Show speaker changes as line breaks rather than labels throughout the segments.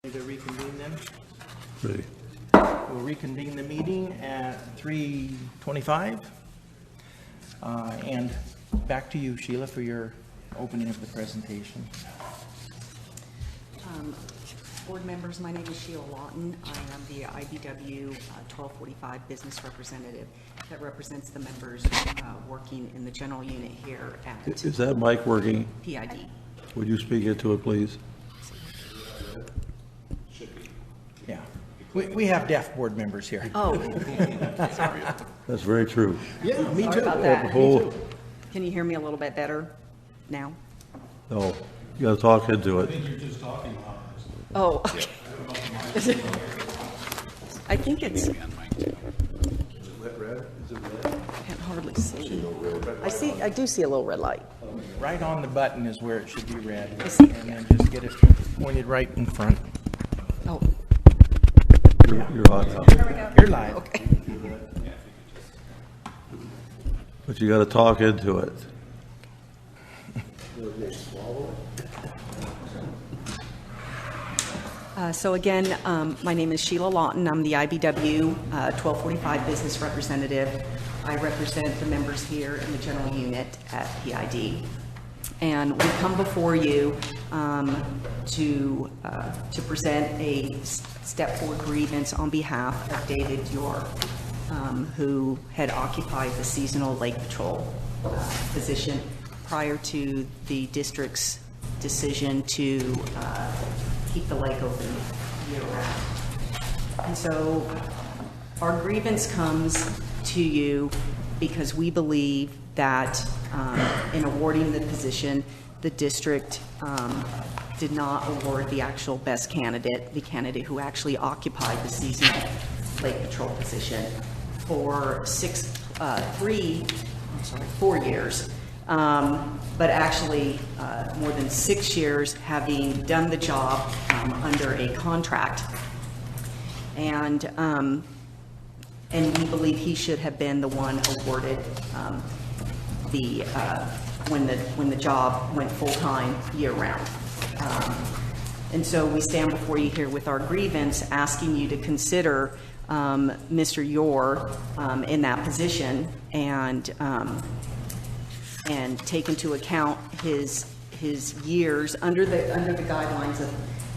To reconvene then?
Ready.
We'll reconvene the meeting at 3:25. And back to you, Sheila, for your opening of the presentation.
Board members, my name is Sheila Lawton. I am the IBW 1245 business representative that represents the members working in the general unit here at
Is that mic working?
PID.
Would you speak into it, please?
Yeah. We have deaf board members here.
Oh,
That's very true.
Yeah, me
sorry
too.
about that.
The whole,
Can you hear me a little bit better now?
no, you gotta talk into it.
Oh, okay. I think it's,
Is it red?
I can't hardly see. I do see a little red light.
Right on the button is where it should be red.
I see.
And then just get it pointed right in front.
Oh,
You're hot now.
You're live.
okay.
But you gotta talk into it.
So again, my name is Sheila Lawton. I'm the IBW 1245 business representative. I represent the members here in the general unit at PID. And we come before you to present a step forward grievance on behalf of David York, who had occupied the seasonal lake patrol position prior to the district's decision to keep the lake open year-round. And so our grievance comes to you because we believe that in awarding the position, the district did not award the actual best candidate, the candidate who actually occupied the seasonal lake patrol position for 4 years. But actually more than 6 years having done the job under a contract. And we believe he should have been the one awarded when the job went full-time year-round. And so we stand before you here with our grievance, asking you to consider Mr. York in that position and take into account his years under the guidelines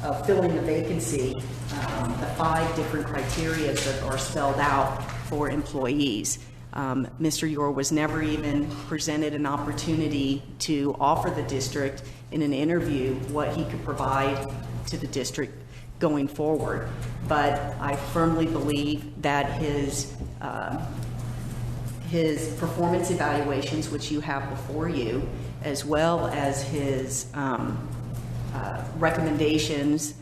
of filling the vacancy, the 5 different criteria that are spelled out for employees. Mr. York was never even presented an opportunity to offer the district in an interview what he could provide to the district going forward. But I firmly believe that his performance evaluations, which you have before you, as well as his recommendations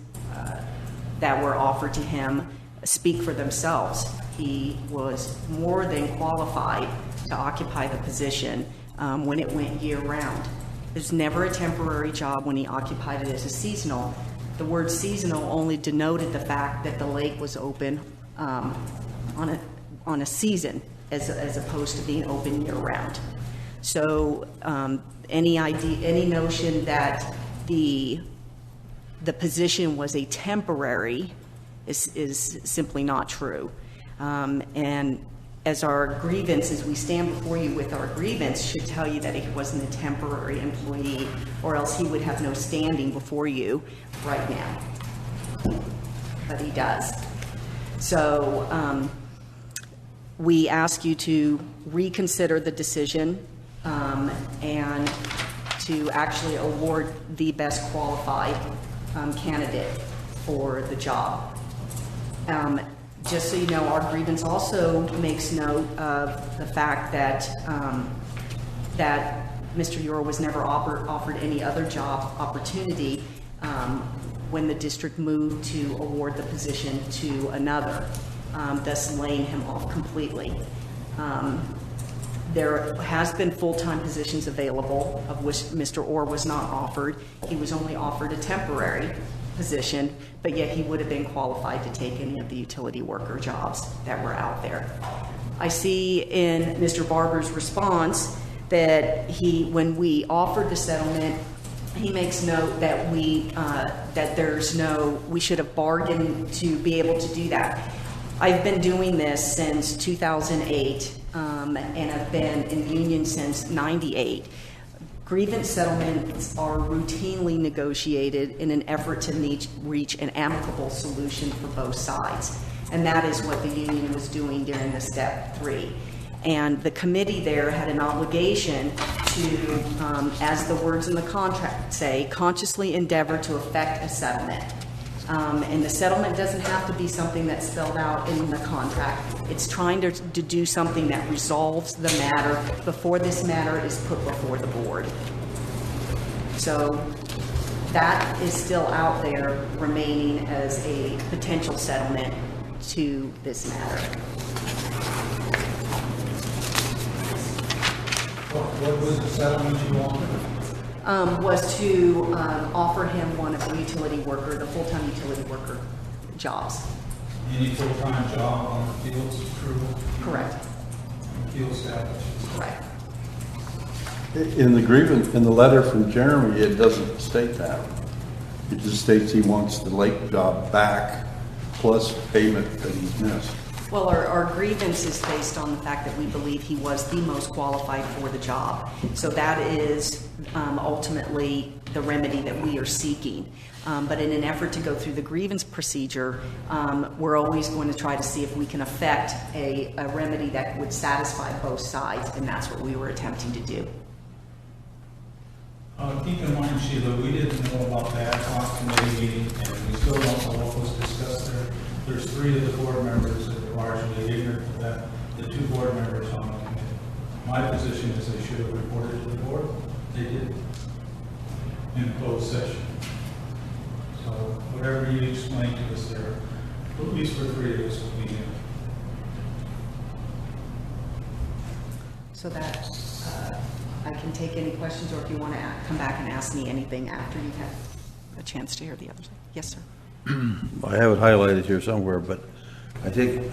that were offered to him, speak for themselves. He was more than qualified to occupy the position when it went year-round. It was never a temporary job when he occupied it as a seasonal. The word seasonal only denoted the fact that the lake was open on a season, as opposed to being open year-round. So any notion that the position was a temporary is simply not true. And as our grievance, as we stand before you with our grievance, should tell you that he wasn't a temporary employee, or else he would have no standing before you right now. But he does. So we ask you to reconsider the decision and to actually award the best qualified candidate for the job. Just so you know, our grievance also makes note of the fact that that Mr. York was never offered any other job opportunity when the district moved to award the position to another, thus laying him off completely. There has been full-time positions available, of which Mr. Orr was not offered. He was only offered a temporary position, but yet he would have been qualified to take any of the utility worker jobs that were out there. I see in Mr. Barber's response that when we offered the settlement he makes note that we should have bargained to be able to do that. I've been doing this since 2008, and I've been in the union since 98. Grievance settlements are routinely negotiated in an effort to reach an amicable solution for both sides. And that is what the union was doing during the step 3. And the committee there had an obligation to, as the words in the contract say, consciously endeavor to effect a settlement. And the settlement doesn't have to be something that's spelled out in the contract. It's trying to do something that resolves the matter before this matter is put before the board. So that is still out there remaining as a potential settlement to this matter.
What was the settlement you offered?
Was to offer him one of the utility worker, the full-time utility worker jobs.
Any full-time job on the field's crew?
Correct.
Field staff?
Correct.
In the grievance, in the letter from Jeremy, it doesn't state that. It just states he wants the lake job back plus payment that he's missed.
Well, our grievance is based on the fact that we believe he was the most qualified for the job. So that is ultimately the remedy that we are seeking. But in an effort to go through the grievance procedure, we're always going to try to see if we can effect a remedy that would satisfy both sides, and that's what we were attempting to do.
Keep in mind, Sheila, we didn't know about the ad hoc committee meeting, and we still don't know what was discussed there. There's 3 of the board members that are largely ignorant of that, the 2 board members on the committee. My position is they should have reported to the board. They didn't in closed session. So whatever you explained to us there, at least for 3 of us, will be in.
So that I can take any questions, or if you want to come back and ask me anything after you've had a chance to hear the others. Yes, sir.
I have it highlighted here somewhere, but I think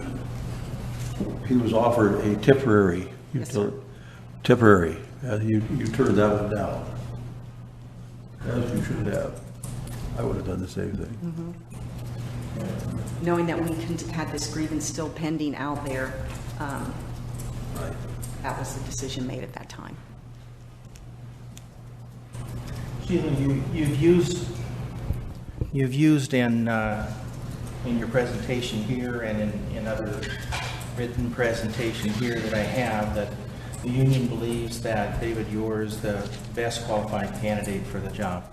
he was offered a temporary,
Yes, sir.
temporary. You turned that one down, as you should have. I would have done the same thing.
Knowing that we had this grievance still pending out there,
Right.
that was the decision made at that time.
Sheila, you've used in your presentation here and in other written presentation here that I have that the union believes that David Ure is the best qualified candidate for the job.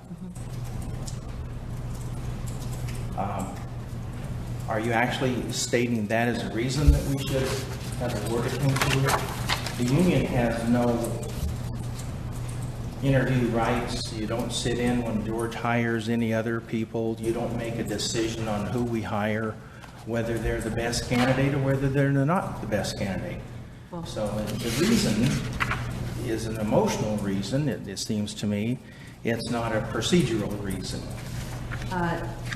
Are you actually stating that as a reason that we should have awarded him to it? The union has no interview rights. You don't sit in when George hires any other people. You don't make a decision on who we hire, whether they're the best candidate or whether they're not the best candidate.
Well,
So the reason is an emotional reason, it seems to me. It's not a procedural reason.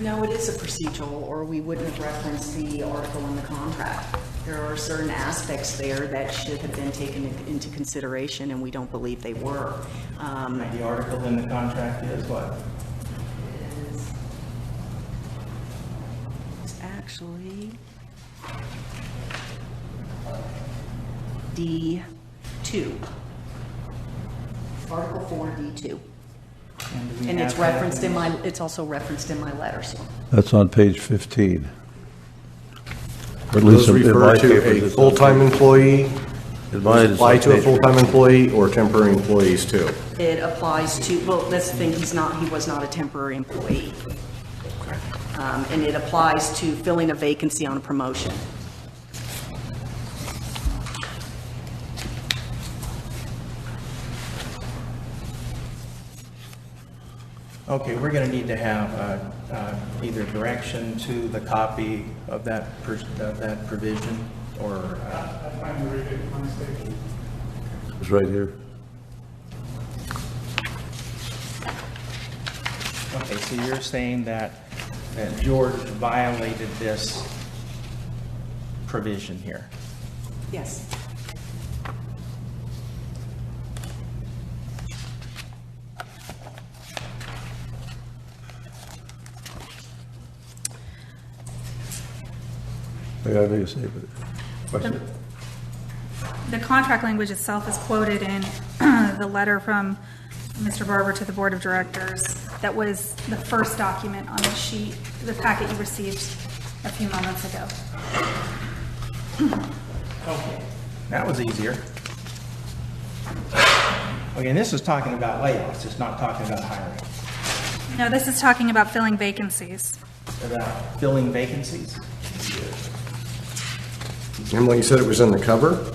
no, it is a procedural, or we wouldn't have referenced the article in the contract. There are certain aspects there that should have been taken into consideration, and we don't believe they were.
The article in the contract is what?
It's actually D2. Article 4, D2.
do we
And it's
have that?
referenced in my, it's also referenced in my letter, so.
That's on page 15. Or at
Those
least in my
refer
papers,
to a
it's on
full-time employee,
In mine, it's
apply
on
to a
page
full-time employee or temporary employees too.
It applies to, well, that's the thing, he was not a temporary employee. And it applies to filling a vacancy on a promotion.
Okay, we're going to need to have either direction to the copy of that provision, or
It's right here.
okay, so you're saying that George violated this provision here.
Yes.
I got nothing to say, but question.
The contract language itself is quoted in the letter from Mr. Barber to the Board of Directors. That was the first document on the sheet, the packet you received a few moments ago.
Okay, that was easier. Okay, and this is talking about layoffs, it's not talking about hiring,
No, this is talking about filling vacancies.
about filling vacancies.
Emily, you said it was in the cover?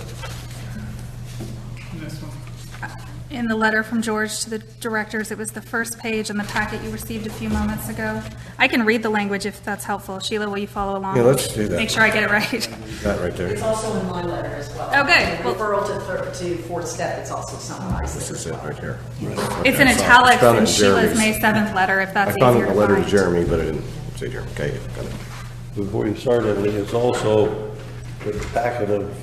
In the letter from George to the directors, it was the first page in the packet you received a few moments ago. I can read the language if that's helpful. Sheila, will you follow along?
Yeah, let's do that.
Make sure I get it right.
That right there.
It's also in my letter as well.
Okay,
The
well-
referral to fourth step, it's also summarized
This
there
is
as
it
well.
right here.
It's in
I saw it.
italics
Found it
in
in
Sheila's
Jeremy's.
May 7th letter, if that's
I
easier
found
to
it in the letter to
find.
Jeremy, but I didn't see Jeremy. Okay, got it.
Before you start, Emily, it's also a packet of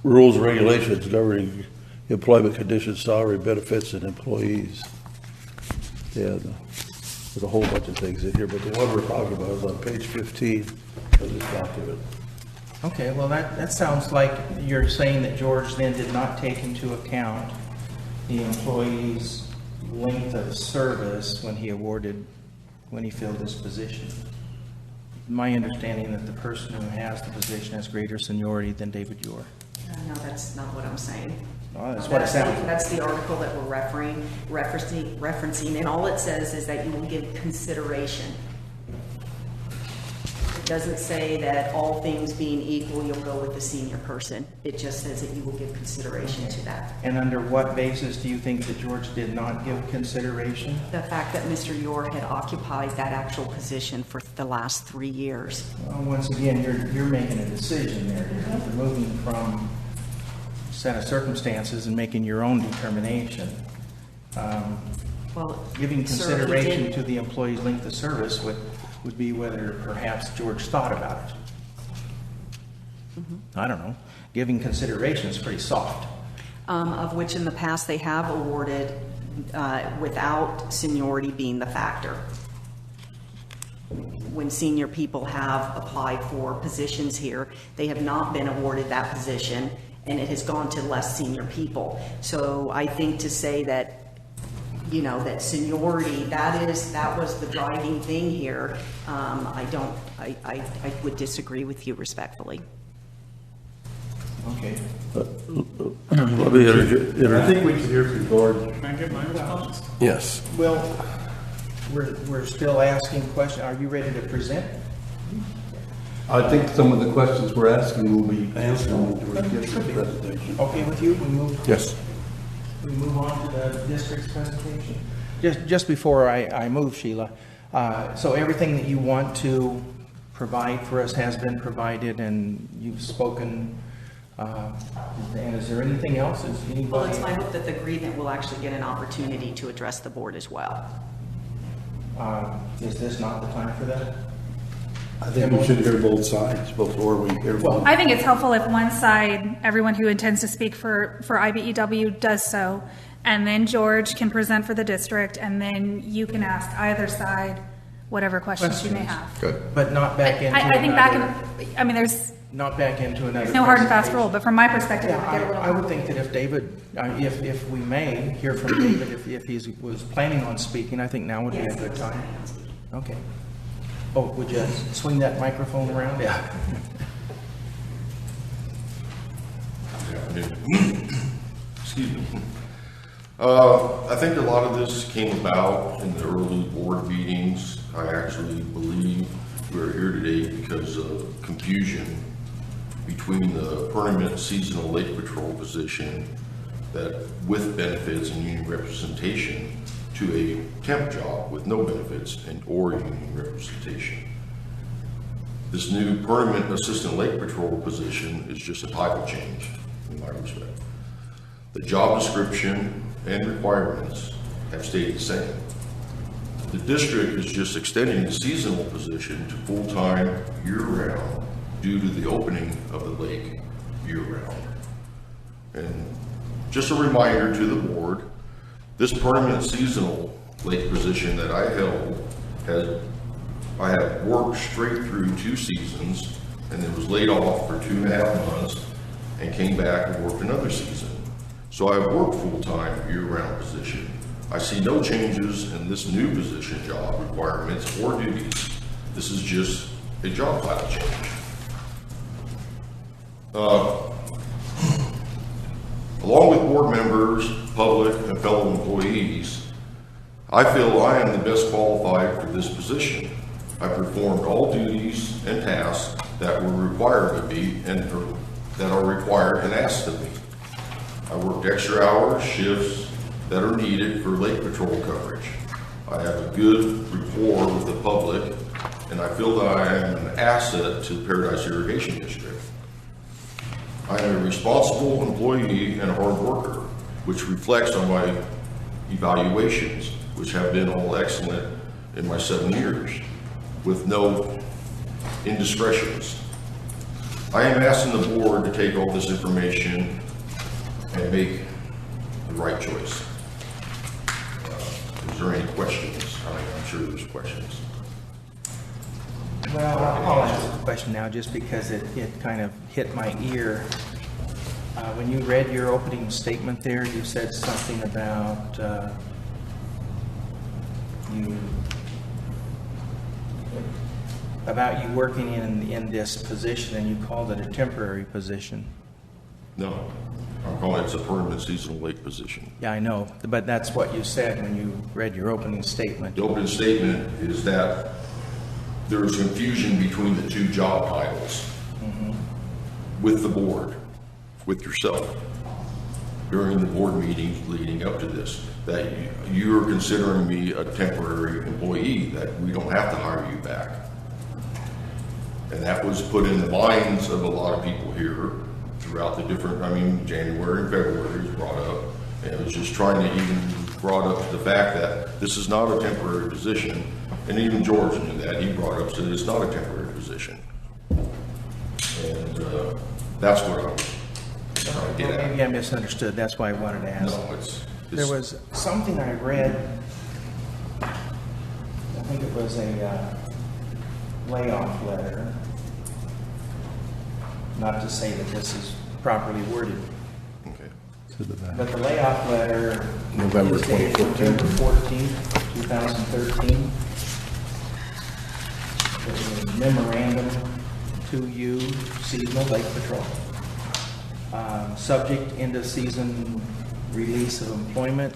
rules and regulations governing employment conditions, salary, benefits, and employees. Yeah, there's a whole bunch of things in here, but the one we're talking about is on page 15 of this document.
Okay, well, that sounds like you're saying that George then did not take into account the employee's length of service when he filled this position. My understanding that the person who has the position has greater seniority than David Yor.
No, that's not what I'm saying.
Well, that's what it sounds like.
That's the article that we're referencing, and all it says is that you will give consideration. It doesn't say that all things being equal, you'll go with the senior person. It just says that you will give consideration to that.
And under what basis do you think that George did not give consideration?
The fact that Mr. Yor had occupied that actual position for the last 3 years.
Well, once again, you're making a decision there. You're moving from a set of circumstances and making your own determination.
Well,
Giving
sir, he
consideration
did-
to the employee's length of service would be whether perhaps George thought about it. I don't know. Giving consideration is pretty soft.
of which in the past they have awarded without seniority being the factor. When senior people have applied for positions here, they have not been awarded that position, and it has gone to less senior people. So I think to say that, you know, that seniority, that was the driving thing here, I would disagree with you respectfully.
Okay.
Let me
I think we should hear from George.
Yes.
Well, we're still asking questions. Are you ready to present?
I think some of the questions we're asking will be answered when George gives his presentation.
Okay with you? We move
Yes.
on to the district's presentation. Just before I move, Sheila, so everything that you want to provide for us has been provided, and you've spoken, and is there anything else? Is
Well,
anybody?
it's my hope that the grievant will actually get an opportunity to address the board as well.
Is this not the time for that?
I think we should hear both sides before we hear from.
I think it's helpful if one side, everyone who intends to speak for IBEW does so, and then George can present for the district, and then you can ask either side whatever questions you may have.
Good.
But not back into
I think there's
not back into another.
no hard and fast
presentation.
rule, but from my perspective, it
Yeah,
would get a little
I would think
complicated.
that if David, if we may hear from David, if he was planning on speaking, I think now would be a good time. Okay. Oh, would you swing that microphone around? Yeah.
Excuse me. I think a lot of this came about in the early board meetings. I actually believe we're here today because of confusion between the permanent seasonal lake patrol position that with benefits and union representation to a temp job with no benefits and or union representation. This new permanent assistant lake patrol position is just a title change in my respect. The job description and requirements have stayed the same. The district is just extending the seasonal position to full-time year-round due to the opening of the lake year-round. And just a reminder to the board, this permanent seasonal lake position that I held has I have worked straight through 2 seasons and then was laid off for 2.5 months and came back and worked another season. So I've worked full-time, year-round position. I see no changes in this new position job requirements or duties. This is just a job title change. Along with board members, public, and fellow employees, I feel I am the best qualified for this position. I performed all duties and tasks that were required of me or that are required and asked of me. I worked extra hours, shifts that are needed for lake patrol coverage. I have a good rapport with the public, and I feel that I am an asset to the Paradise Irrigation District. I am a responsible employee and a hard worker, which reflects on my evaluations, which have been all excellent in my 7 years, with no indiscretions. I am asking the board to take all this information and make the right choice. Is there any questions? I'm sure there's questions.
Well, I'll ask a question now, just because it kind of hit my ear. When you read your opening statement there, you said something about you working in this position, and you called it a temporary position.
No, I'm calling it a permanent seasonal lake position.
Yeah, I know, but that's what you said when you read your opening statement.
The opening statement is that there is confusion between the 2 job titles with the board, with yourself, during the board meetings leading up to this, that you are considering me a temporary employee, that we don't have to hire you back. And that was put in the minds of a lot of people here throughout the different, January and February was brought up, and it was just trying to even brought up the fact that this is not a temporary position, and even George knew that. He brought up, said it's not a temporary position. And that's what I was trying to get at.
Maybe I misunderstood, that's why I wanted to ask.
No,
There was something I read, I think it was a layoff letter, not to say that this is properly worded,
okay.
but the layoff letter
November
is dated
2014.
November 14th, 2013. It was a memorandum to you, seasonal lake patrol. Subject end of season release of employment.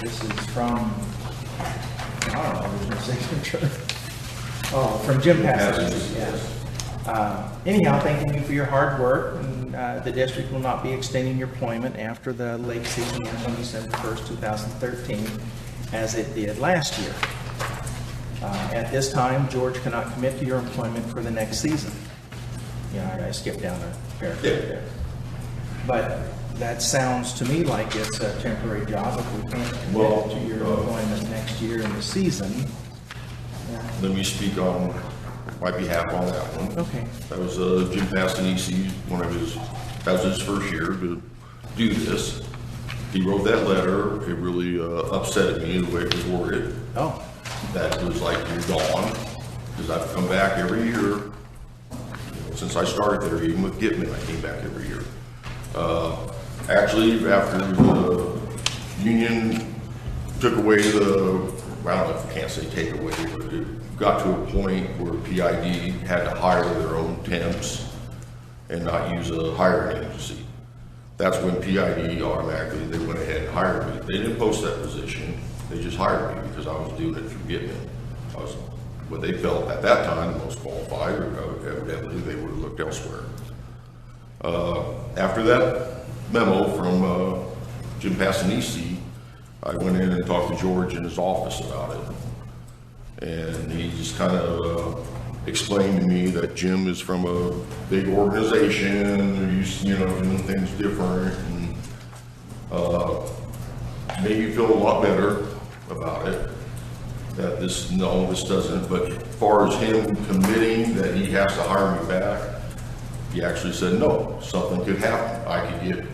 This is from, I don't know, there's no signature. Oh, from Jim Passage, yeah. Anyhow, thanking you for your hard work, and the district will not be extending your employment after the lake season ends on December 1st, 2013, as it did last year. At this time, George cannot commit to your employment for the next season. Yeah, I skipped down a paragraph there. But that sounds to me like it's a temporary job if we can't commit to your employment next year in the season.
Let me speak on my behalf on that one.
Okay.
That was Jim Passanisi, that was his first year to do this. He wrote that letter. It really upset me the way it was worded.
Oh.
That was like, you're gone, because I've come back every year. Since I started there, even with Gitman, I came back every year. Actually, after the union took away I don't know if I can't say take away, but it got to a point where PID had to hire their own temps and not use a hiring agency. That's when PID automatically, they went ahead and hired me. They didn't post that position, they just hired me because I was doing it through Gitman. I was what they felt at that time the most qualified, or evidently they would have looked elsewhere. After that memo from Jim Passanisi, I went in and talked to George in his office about it. And he just kind of explained to me that Jim is from a big organization, they're used to, doing things different, and made me feel a lot better about it. That this doesn't, but as far as him committing that he has to hire me back, he actually said, no, something could happen. I could get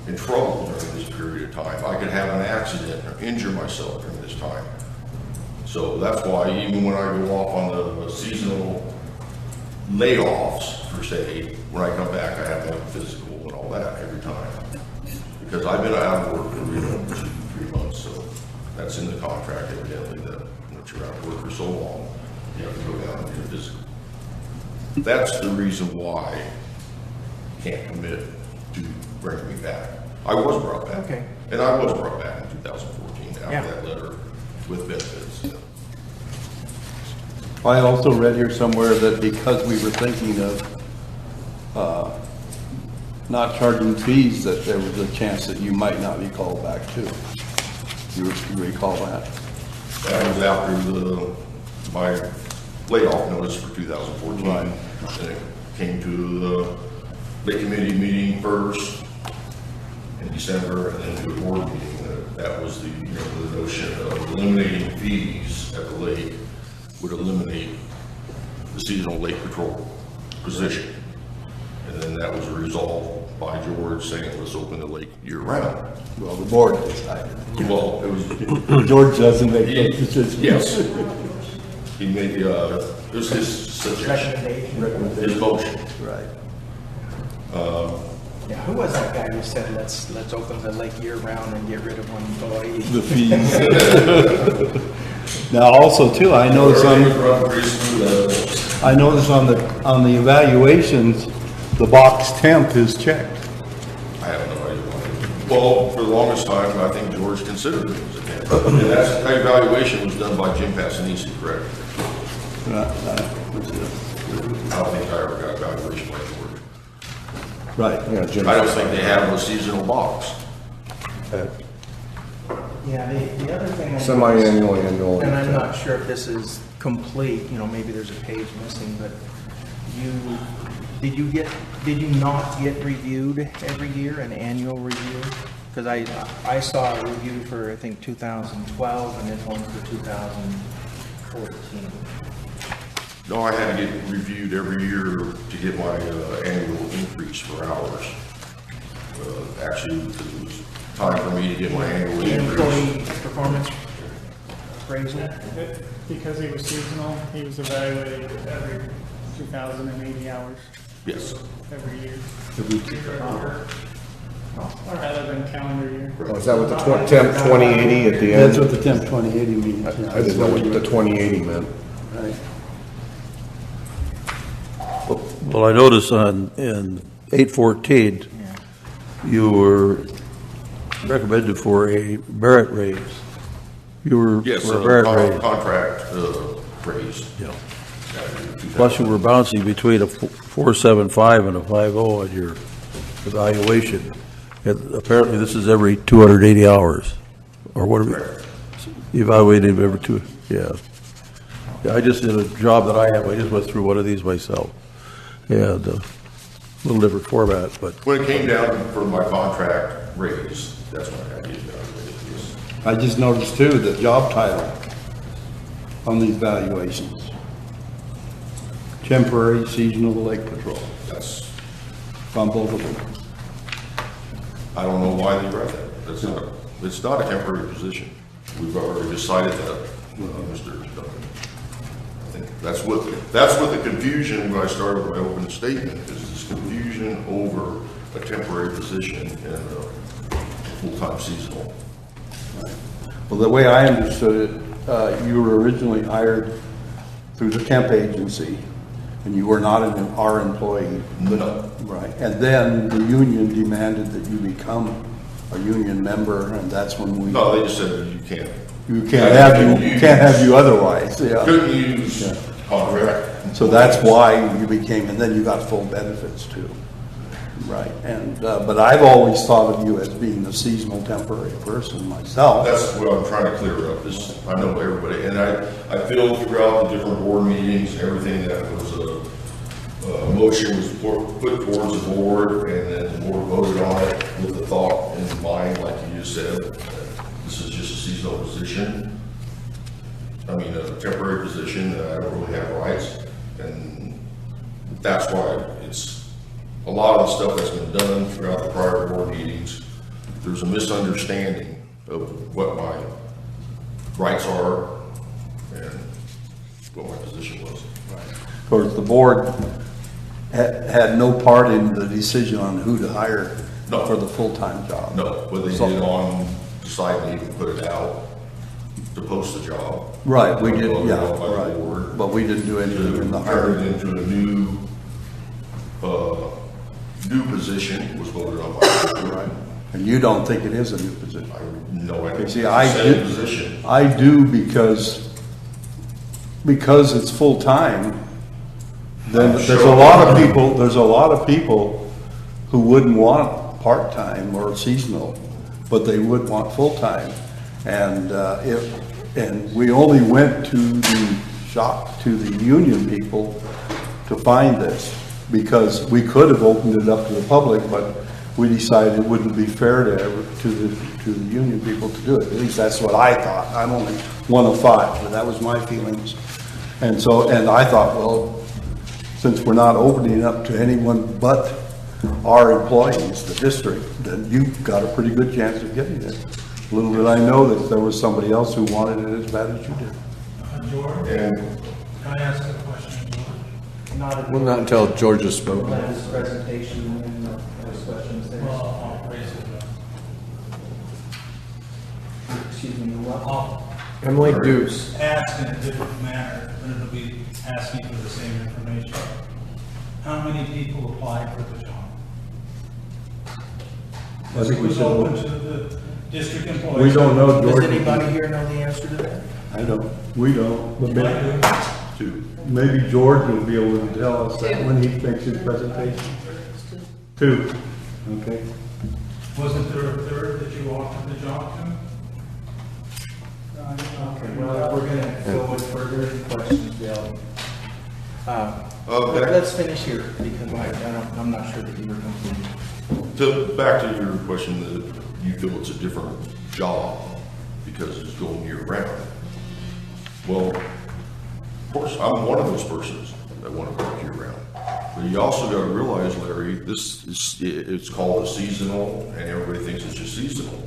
in trouble during this period of time. I could have an accident or injure myself during this time. So that's why even when I go off on the seasonal layoffs, per se, when I come back, I have my physical and all that every time. Because I've been out of work for 3 months, so that's in the contract evidently that once you're out of work for so long, you have to go down and do a physical. That's the reason why I can't commit to bringing me back. I was brought back.
Okay.
And I was brought back in 2014 after
Yeah.
that letter with benefits.
I also read here somewhere that because we were thinking of not charging fees, that there was a chance that you might not be called back too. You recall that?
That was after my layoff notice for 2014.
Right.
And it came to the Lake Committee meeting first in December, and then to a board meeting. That was the notion of eliminating fees at the lake would eliminate the seasonal lake patrol position. And then that was resolved by George saying, let's open the lake year-round.
Well, the board decided.
Well, it was,
George doesn't make those decisions.
yes. He made, it was his suggestion, his motion.
Right.
Yeah, who was that guy who said, let's open the lake year-round and get rid of one employee?
The fees. Now, also too, I noticed on the evaluations, the box temp is checked.
I have no idea why. Well, for the longest time, I think George considered it as a temp. And that evaluation was done by Jim Passanisi, correct? I don't think I ever got evaluation by George.
Right.
Yeah, Jim.
I don't think they have a seasonal box.
Yeah, the other thing.
Semi-annual, annual.
And I'm not sure if this is complete, maybe there's a page missing, but did you not get reviewed every year, an annual review? Because I saw a review for, I think, 2012 and then one for 2014.
No, I had to get reviewed every year to get my annual increase for hours. Actually, it was time for me to get my annual
The
increase.
employee performance appraisal?
Because he was seasonal, he was evaluated every 2,080 hours
Yes.
every year. Or rather than calendar year.
Oh, is that what the temp 2080 at the end?
That's what the temp 2080 means.
I didn't know what the 2080 meant.
Right.
Well, I noticed in 814, you were recommended for a merit raise. You were
Yes,
for a merit raise.
contract raise.
Yeah. Plus you were bouncing between a 4.75 and a 5.0 in your evaluation. And apparently this is every 280 hours, or whatever. You evaluated every two, yeah. Yeah, I just did a job that I have, I just went through one of these myself. And a little different format, but
When it came down for my contract raise, that's when I had to get evaluated. Yes.
I just noticed too, the job title on these valuations. Temporary seasonal lake patrol,
That's,
on both of them.
I don't know why they wrote that. It's not a temporary position. We've already decided that, Mr. Duncan. I think that's what the confusion when I started my open statement is this confusion over a temporary position and a full-time seasonal.
Well, the way I understood it, you were originally hired through the temp agency, and you were not our employee.
No.
Right, and then the union demanded that you become a union member, and that's when we.
No, they just said that you can't.
You can't have you otherwise, yeah.
Couldn't use contract.
So that's why you became, and then you got full benefits too. Right, and, but I've always thought of you as being a seasonal temporary person myself.
That's what I'm trying to clear up, is I know everybody, and I feel throughout the different board meetings, everything that was a motion was put towards the board, and then the board voted on it with the thought in mind, like you just said, that this is just a seasonal position. I mean, a temporary position, that I don't really have rights, and that's why it's a lot of the stuff that's been done throughout the prior board meetings. There's a misunderstanding of what my rights are and what my position was.
Of course, the board had no part in the decision on who to hire
No.
for the full-time job.
No, but they
So-
did on deciding to put it out to post the job.
Right, we did,
Voted
yeah,
on by the
right.
board.
But we didn't do anything in the
To turn
hiring.
it into a new position. It was voted on by the board.
Right. And you don't think it is a new position?
No, I
You
think
see,
it's
I
the same
do,
position.
I do because it's full-time, then there's a lot of people who wouldn't want part-time or seasonal, but they would want full-time. And, and we only went to the union people to find this, because we could have opened it up to the public, but we decided it wouldn't be fair to the union people to do it. At least that's what I thought. I'm only one of five, but that was my feelings. And so, and I thought, well, since we're not opening it up to anyone but our employees, the district, then you've got a pretty good chance of getting it. Little did I know that there was somebody else who wanted it as bad as you did.
George,
And
can I ask a question, George?
Well, not until George has spoken.
His presentation and those questions there.
Well, I'll raise it.
Excuse me, what?
Emily Dukes.
Ask in a different manner, but it'll be asking for the same information. How many people applied for the job?
I think
It
we
was
should,
open to the district employees.
we don't know,
Does
George.
anybody here know the answer to that?
I don't, we don't, but
I do.
maybe George will be able to tell us that when he makes his presentation. Two, okay.
Wasn't there a third that you offered the job to?
Okay, well, if we're gonna go with further questions, Bill.
Okay.
Let's finish here, because I'm not sure that you were complete.
back to your question, that you feel it's a different job because it's going year round. Well, of course, I'm one of those persons that want to work year round. But you also got to realize, Larry, it's called a seasonal, and everybody thinks it's just seasonal.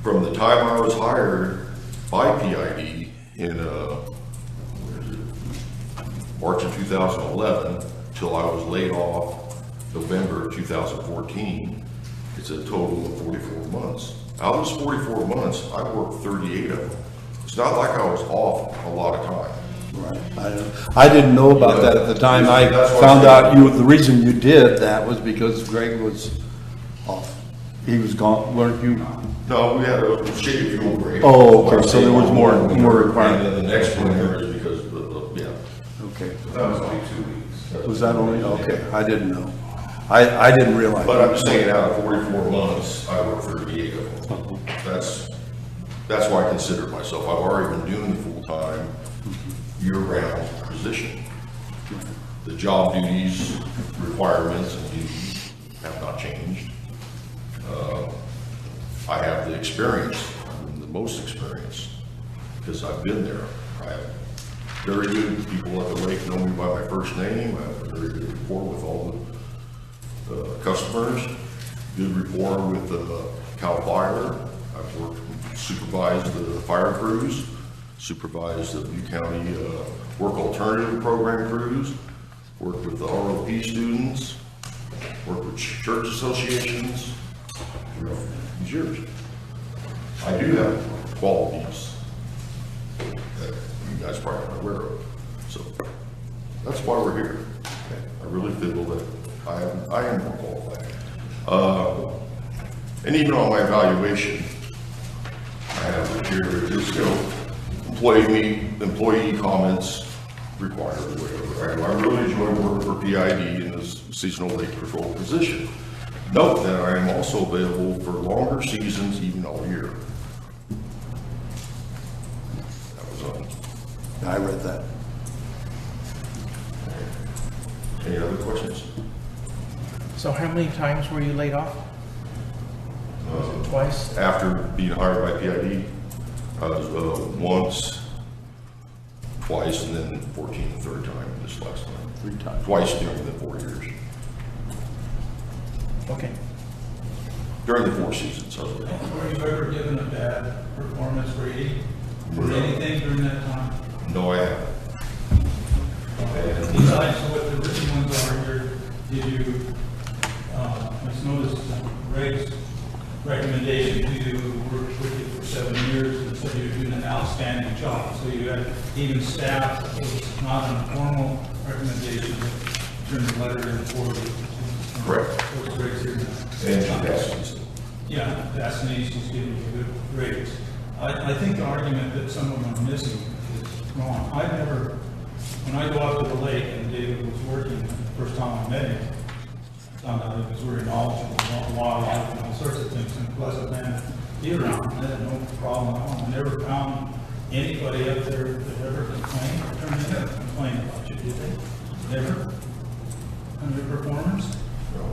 From the time I was hired by PID in March of 2011 till I was laid off November of 2014, it's a total of 44 months. Out of those 44 months, I worked 38 of them. It's not like I was off a lot of time.
Right. I didn't know about that at the time. I
That's what
found
I'm
out the reason you did that was because Greg was off. He was gone, weren't you?
No, we had a shady fuel break.
Oh, okay, so there was more requirement.
And then the next winter is because of the,
Okay.
that was only 2 weeks.
Was that only, okay, I didn't know. I didn't realize.
But I'm just saying, out of 44 months, I worked 38 of them. That's why I consider myself, I've already been doing the full-time, year-round position. The job duties, requirements, and duties have not changed. I have the experience, the most experience, because I've been there. I have very good people at the lake know me by my first name. I have a very good rapport with all the customers, good rapport with Cal Fire. I've supervised the fire crews, supervised the Butte County Work Alternative Program crews, worked with the ROP students, worked with church associations. It's yours. I do have qualities that you guys probably aren't aware of. So that's why we're here. I really feel that I am more qualified. And even on my evaluation, I have here, just, employee comments required or whatever. I really enjoy working for PID in this seasonal lake patrol position. Note that I am also available for longer seasons, even all year. That was on.
I read that.
Any other questions?
So how many times were you laid off? Was it twice?
After being hired by PID, I was once, twice, and then 14 the third time, this last time.
3 times.
Twice during the 4 years.
Okay.
During the 4 seasons, I was there.
Were you ever given a bad performance rating for anything during that time?
No, I haven't. And
Besides what the written ones are here, did you, I noticed Greg's recommendation to you work with you for 7 years, and said you're doing an outstanding job. So you had even staff, it was not a formal recommendation, but turned the letter in for you.
Correct.
Those grades here.
And she passes.
Yeah, that's me, she's giving you good grades. I think the argument that some of them are missing is wrong. I've never, when I go out to the lake and David was working, the first time I met him, found out he was very knowledgeable about wildlife and all sorts of things, and pleasant man to be around. I had no problem at all. I never found anybody up there that ever complained or turned in a complaint about you, did they? Never? Under performance?
No.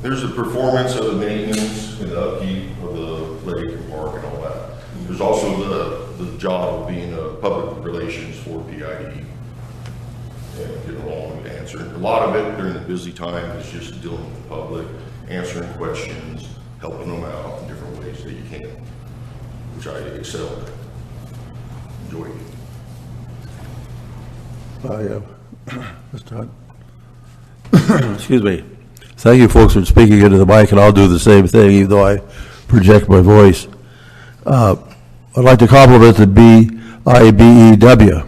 There's the performance of the maintenance and the upkeep of the lake and park and all that. There's also the job of being a public relations for PID. And getting along and answering. A lot of it during the busy time is just dealing with the public, answering questions, helping them out in different ways that you can, which I excel at. Enjoy it.
Mr. Hunt. Excuse me. Thank you folks for speaking into the mic, and I'll do the same thing, even though I project my voice. I'd like to compliment the BIBEW.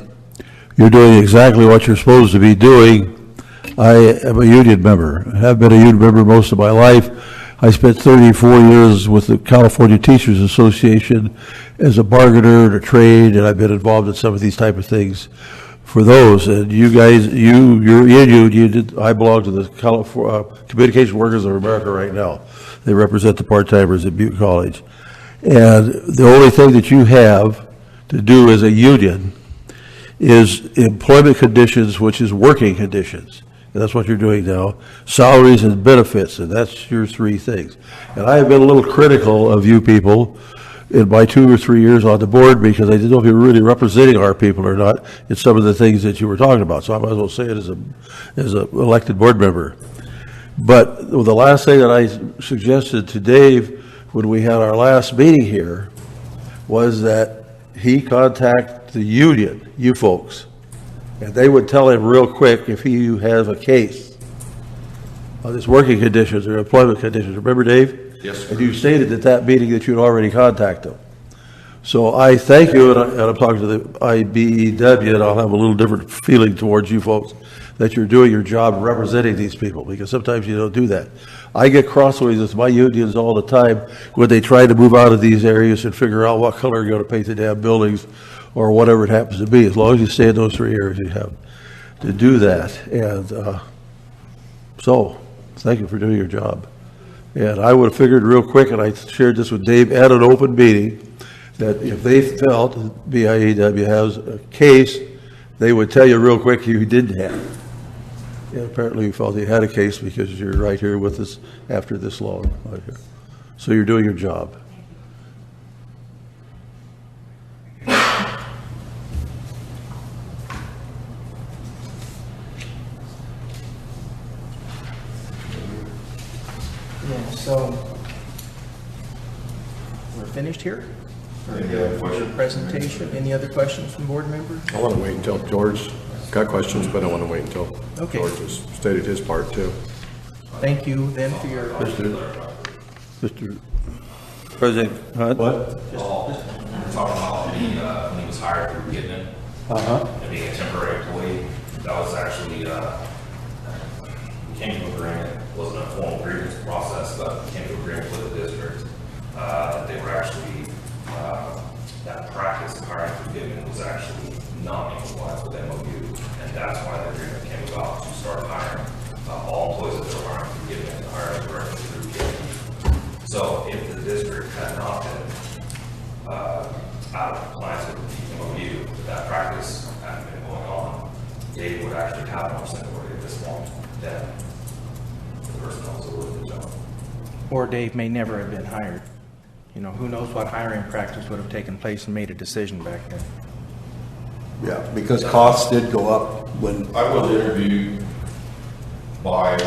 You're doing exactly what you're supposed to be doing. I am a union member. I have been a union member most of my life. I spent 34 years with the California Teachers Association as a bargainer and a trade, and I've been involved in some of these type of things for those. And you guys, you're in union. I belong to the Communication Workers of America right now. They represent the part-timers at Butte College. And the only thing that you have to do as a union is employment conditions, which is working conditions. And that's what you're doing now. Salaries and benefits, and that's your 3 things. And I have been a little critical of you people in my 2 or 3 years on the board because I didn't know if you were really representing our people or not in some of the things that you were talking about. So I might as well say it as a elected board member. But the last thing that I suggested to Dave when we had our last meeting here was that he contact the union, you folks, and they would tell him real quick if he has a case on his working conditions or employment conditions. Remember, Dave?
Yes, sir.
And you stated at that meeting that you'd already contacted them. So I thank you, and I'm talking to the IBEW, and I'll have a little different feeling towards you folks, that you're doing your job representing these people, because sometimes you don't do that. I get crossways with my unions all the time when they try to move out of these areas and figure out what color you're going to paint the damn buildings or whatever it happens to be. As long as you stay in those 3 areas, you have to do that. And so, thank you for doing your job. And I would have figured real quick, and I shared this with Dave at an open meeting, that if they felt BIEW has a case, they would tell you real quick you didn't have. And apparently you felt you had a case because you're right here with us after this long. So you're doing your job.
Yeah, so we're finished here?
Any other questions?
Presentation, any other questions from board members?
I want to wait until George got questions, but I want to wait until
Okay.
George has stated his part too.
Thank you then for your,
Mr. President Hunt?
We're talking about when he was hired through Grievance and being a temporary employee. That was actually, we came to agreement, it wasn't a formal grievance process, but we came to agreement with the district that they were actually, that practice of hiring through Grievance was actually not in compliance with MOU, and that's why the agreement came about to start hiring all employees that they were hiring through Grievance to hire directly through Grievance. So if the district had not been out of compliance with the MOU, that practice hadn't been going on, Dave would actually have more seniority at this point than the person that was awarded the job.
or Dave may never have been hired. You know, who knows what hiring practice would have taken place and made a decision back then.
Yeah, because costs did go up when,
I was interviewed by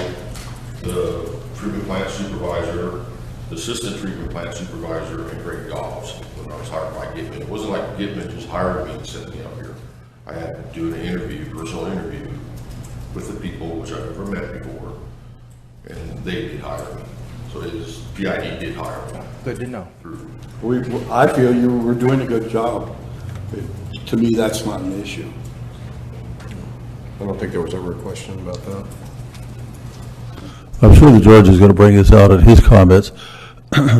the treatment plant supervisor, the assistant treatment plant supervisor, and Greg Dobbs when I was hired by Gitman. It wasn't like Gitman just hired me and sent me out here. I had to do an interview, personal interview with the people which I've never met before, and they did hire me. So PID did hire me.
Good to know.
I feel you were doing a good job. To me, that's not an issue.
I don't think there was ever a question about that.
I'm sure the George is going to bring this out in his comments,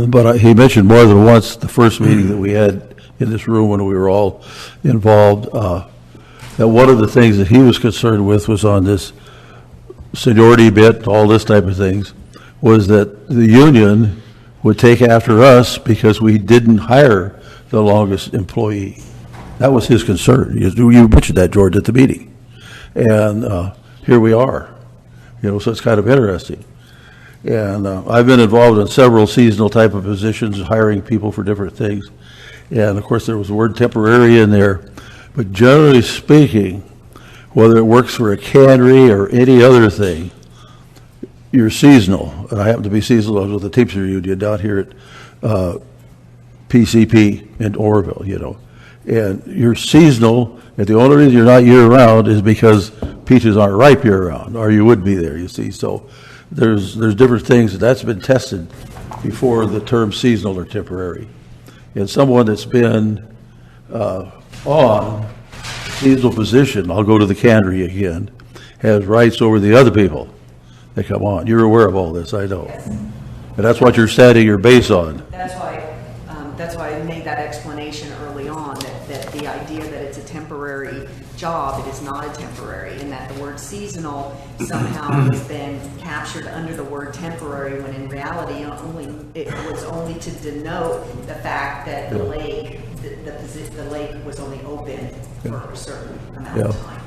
but he mentioned more than once the first meeting that we had in this room when we were all involved, that one of the things that he was concerned with was on this seniority bit, all this type of things, was that the union would take after us because we didn't hire the longest employee. That was his concern. You mentioned that, George, at the meeting. And here we are. So it's kind of interesting. And I've been involved in several seasonal type of positions, hiring people for different things. And of course, there was the word temporary in there. But generally speaking, whether it works for a cannery or any other thing, you're seasonal. And I happen to be seasonal. I was with the Teamster Union down here at PCP in Oroville, And you're seasonal, and the only reason you're not year-round is because peaches aren't ripe year-round, or you would be there, you see. So there's different things that's been tested before the term seasonal or temporary. And someone that's been on seasonal position, I'll go to the cannery again, has rights over the other people that come on. You're aware of all this, I know. And that's what you're setting your base on.
That's why I made that explanation early on, that the idea that it's a temporary job, it is not a temporary, and that the word seasonal somehow has been captured under the word temporary, when in reality it was only to denote the fact that the lake, the lake was only open for a certain amount of time.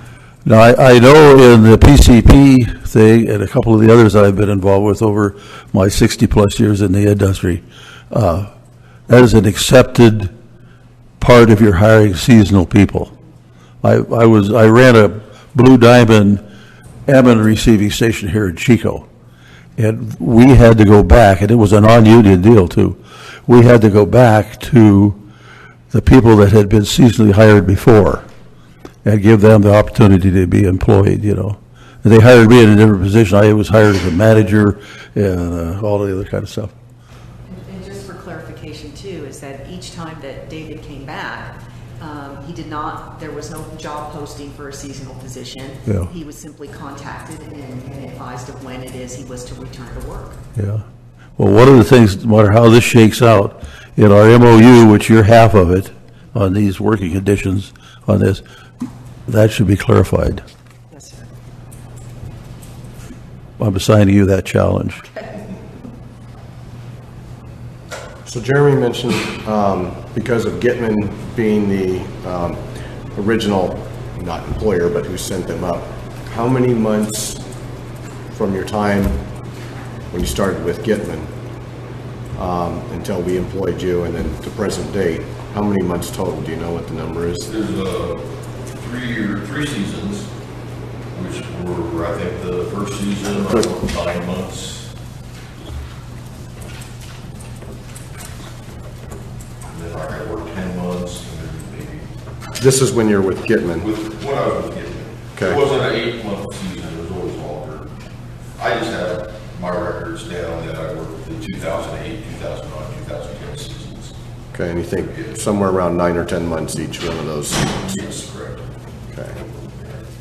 Now, I know in the PCP thing and a couple of the others that I've been involved with over my 60-plus years in the industry, that is an accepted part of your hiring seasonal people. I ran a Blue Diamond salmon receiving station here in Chico, and we had to go back, and it was a non-union deal too. We had to go back to the people that had been seasonally hired before and give them the opportunity to be employed, And they hired me in a different position. I was hired as a manager and all the other kind of stuff.
And just for clarification too, is that each time that David came back, there was no job posting for a seasonal position.
Yeah.
He was simply contacted and advised of when it is he was to return to work.
Yeah. Well, one of the things, no matter how this shakes out, in our MOU, which you're half of it, on these working conditions on this, that should be clarified.
Yes, sir.
I'm assigning you that challenge.
So Jeremy mentioned, because of Gitman being the original, not employer, but who sent them up, how many months from your time when you started with Gitman until we employed you, and then to present date, how many months total? Do you know what the number is?
There's 3 seasons, which were, I think, the first season, I worked 9 months. And then I worked 10 months, and then maybe.
This is when you're with Gitman.
When I was with Gitman.
Okay.
It wasn't an 8-month season, it was always longer. I just have my records down that I worked the 2008, 2009, 2010 seasons.
Okay, and you think somewhere around 9 or 10 months each one of those seasons?
Yes, correct.
Okay.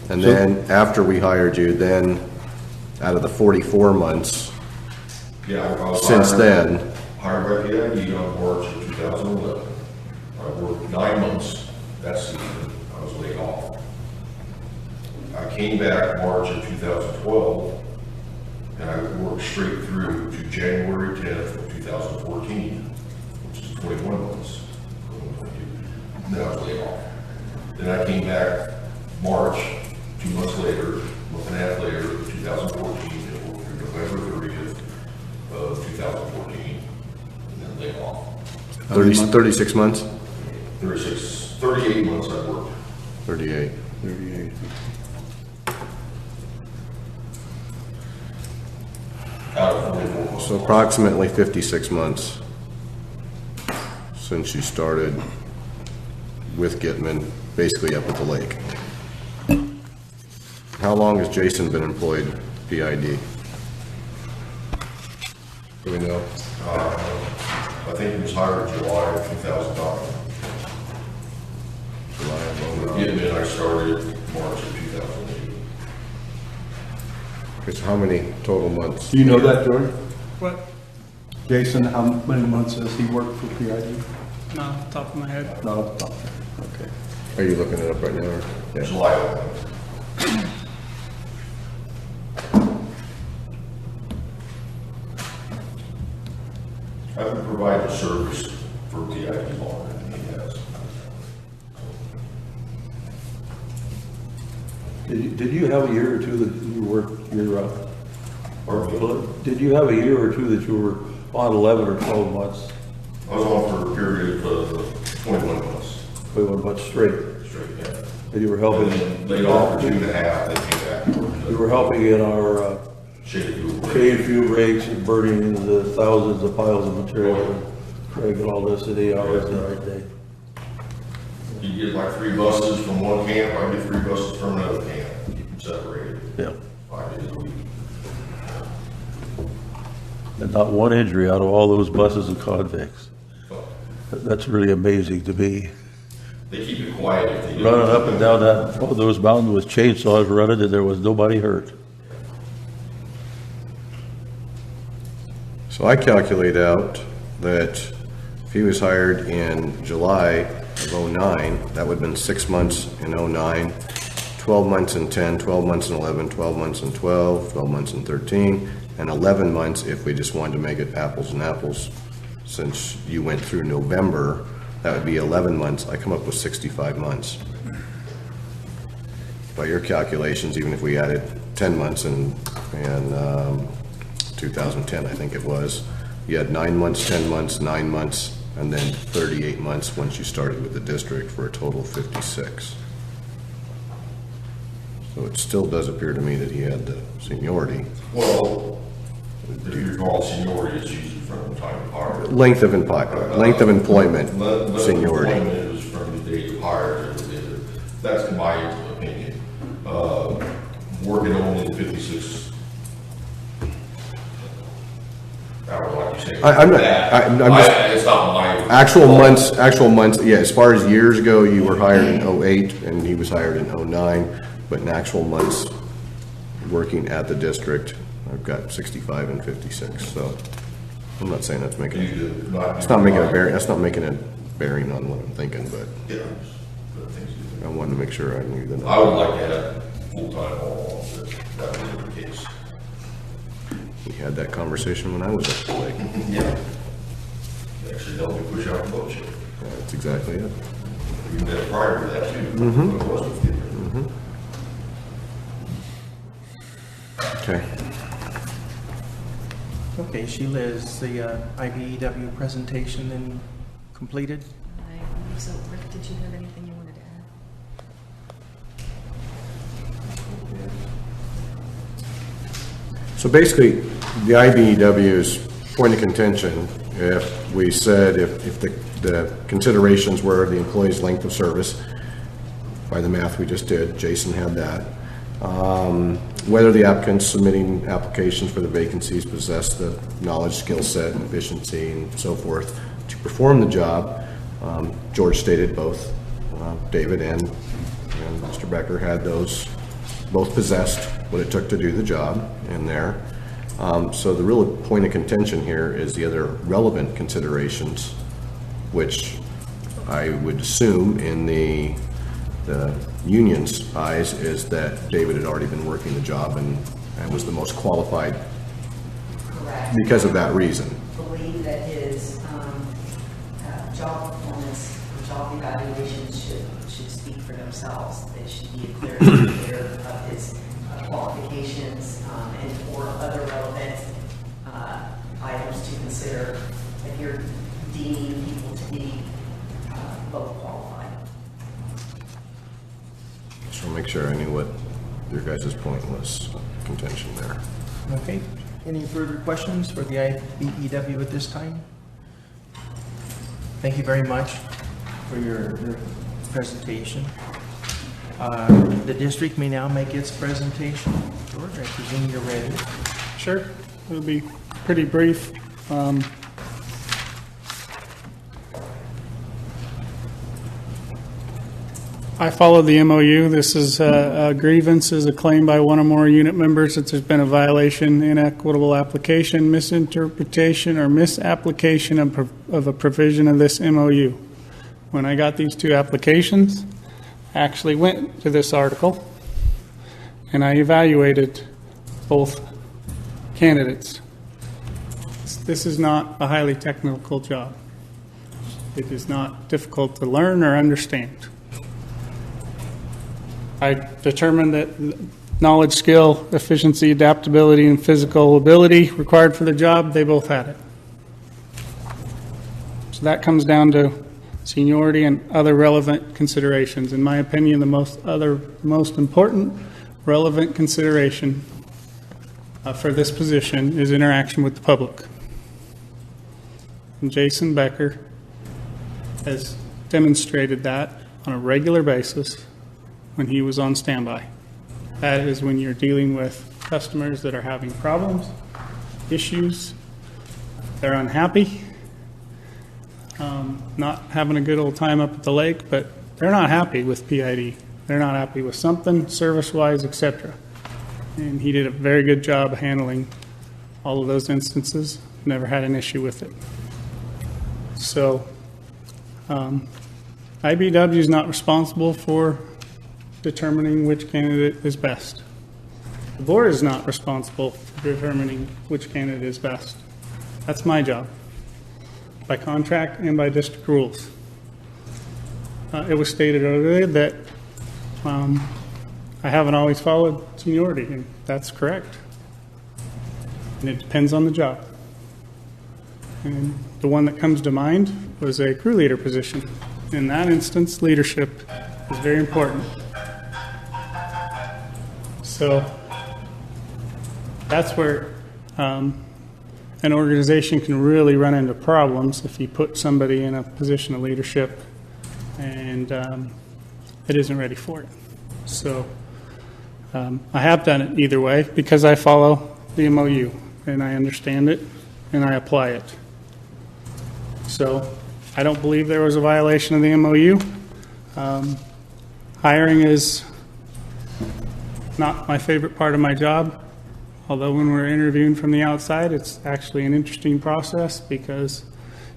And then after we hired you, then out of the 44 months,
Yeah, I was
since
hired
then,
by PID on March of 2011. I worked 9 months that season. I was laid off. I came back March of 2012, and I worked straight through to January 10th of 2014, which is 21 months. And then I was laid off. Then I came back March, 2 months later, a month and a half later, 2014, and worked through November 30th of 2014, and then laid off.
36 months?
38 months I worked.
38.
Out of 44 months.
So approximately 56 months since you started with Gitman, basically up at the lake. how long has Jason been employed, PID? Do we know?
I think he was hired in July of 2009.
July of
With
2009.
Gitman, I started March of 2008.
Okay, so how many total months?
Do you know that, George?
What?
Jason, how many months has he worked for PID?
Not off the top of my head.
No, okay.
Are you looking it up right now? Or? Yeah.
July of I haven't provided service for PID longer than he has.
Did you have a year or two that you worked your,
Pardon me?
did you have a year or two that you were on 11 or 12 months?
I was on for a period of 21 months
21 months straight?
straight, yeah.
And you were
And
helping,
then laid off for 2.5, then came back to work.
you were helping in our
Shaded fuel break.
shade fuel rigs and burning the thousands of piles of material and dragging all this at 8 hours a day.
You get like 3 buses from one camp, I get 3 buses from another camp, keep them separated
Yeah.
5 days a week.
And not one injury out of all those buses and convicts. That's really amazing to me.
They keep it quiet if they do.
Running up and down those mountains with chainsaws running and there was nobody hurt.
So I calculate out that if he was hired in July of 09, that would have been 6 months in 09, 12 months in 10, 12 months in 11, 12 months in 12, 12 months in 13, and 11 months if we just wanted to make it apples and apples. Since you went through November, that would be 11 months. I come up with 65 months. By your calculations, even if we added 10 months in 2010, I think it was, you had 9 months, 10 months, 9 months, and then 38 months once you started with the district for a total of 56. So it still does appear to me that he had the seniority.
Well, if you're calling seniority, it's usually from the time of hire.
Length of employment
Length of
seniority.
employment is from the date of hire to the date. That's in my opinion. Working only 56 hours, like you say.
I'm not-
That-
I'm just-
It's not my.
Actual months, yeah, as far as years go, you were hired in 08 and he was hired in 09, but in actual months working at the district, I've got 65 and 56, so I'm not saying that's making, that's not making a bearing on what I'm thinking, but
Yeah. But things do.
I wanted to make sure I knew the
I
number.
would like to have full-time all along, but that wasn't the case.
We had that conversation when I was at the lake.
Yeah. They actually helped me push out the boat ship.
That's exactly it.
We did that prior to that too. It wasn't good.
Okay.
Okay, Sheila, is the IBEW presentation then completed?
So, Rick, did you have anything you wanted to add?
So basically, the IBEW's point of contention, if we said, if the considerations were the employee's length of service, by the math we just did, Jason had that, whether the applicants submitting applications for the vacancies possess the knowledge, skill set, and efficiency, and so forth to perform the job. George stated both, David and Mr. Becker had those, both possessed what it took to do the job in there. So the real point of contention here is the other relevant considerations, which I would assume in the union's eyes is that David had already been working the job and was the most qualified
Correct.
because of that reason.
I believe that his job performance, or job evaluations should speak for themselves. They should be a clear indicator of his qualifications and or other relevant items to consider if you're deeming people to be both qualified.
Just want to make sure I knew what your guys' point was, contention there.
Okay, any further questions for the IBEW at this time? Thank you very much for your presentation. The district may now make its presentation. George, I presume you're ready.
Sure, it'll be pretty brief. I follow the MOU. This is a grievance, is a claim by one or more unit members that there's been a violation, inequitable application, misinterpretation, or misapplication of a provision of this MOU. When I got these two applications, I actually went to this article and I evaluated both candidates. This is not a highly technical job. It is not difficult to learn or understand. I determined that knowledge, skill, efficiency, adaptability, and physical ability required for the job, they both had it. So that comes down to seniority and other relevant considerations. In my opinion, the most important relevant consideration for this position is interaction with the public. And Jason Becker has demonstrated that on a regular basis when he was on standby. That is when you're dealing with customers that are having problems, issues, they're unhappy, not having a good old time up at the lake, but they're not happy with PID. They're not happy with something, service-wise, etc. And he did a very good job handling all of those instances, never had an issue with it. So, IBW is not responsible for determining which candidate is best. The board is not responsible for determining which candidate is best. That's my job, by contract and by district rules. It was stated earlier that I haven't always followed seniority, and that's correct. And it depends on the job. And the one that comes to mind was a crew leader position. In that instance, leadership is very important. So that's where an organization can really run into problems if you put somebody in a position of leadership and it isn't ready for it. So I have done it either way because I follow the MOU and I understand it and I apply it. So I don't believe there was a violation of the MOU. Hiring is not my favorite part of my job, although when we're interviewing from the outside, it's actually an interesting process because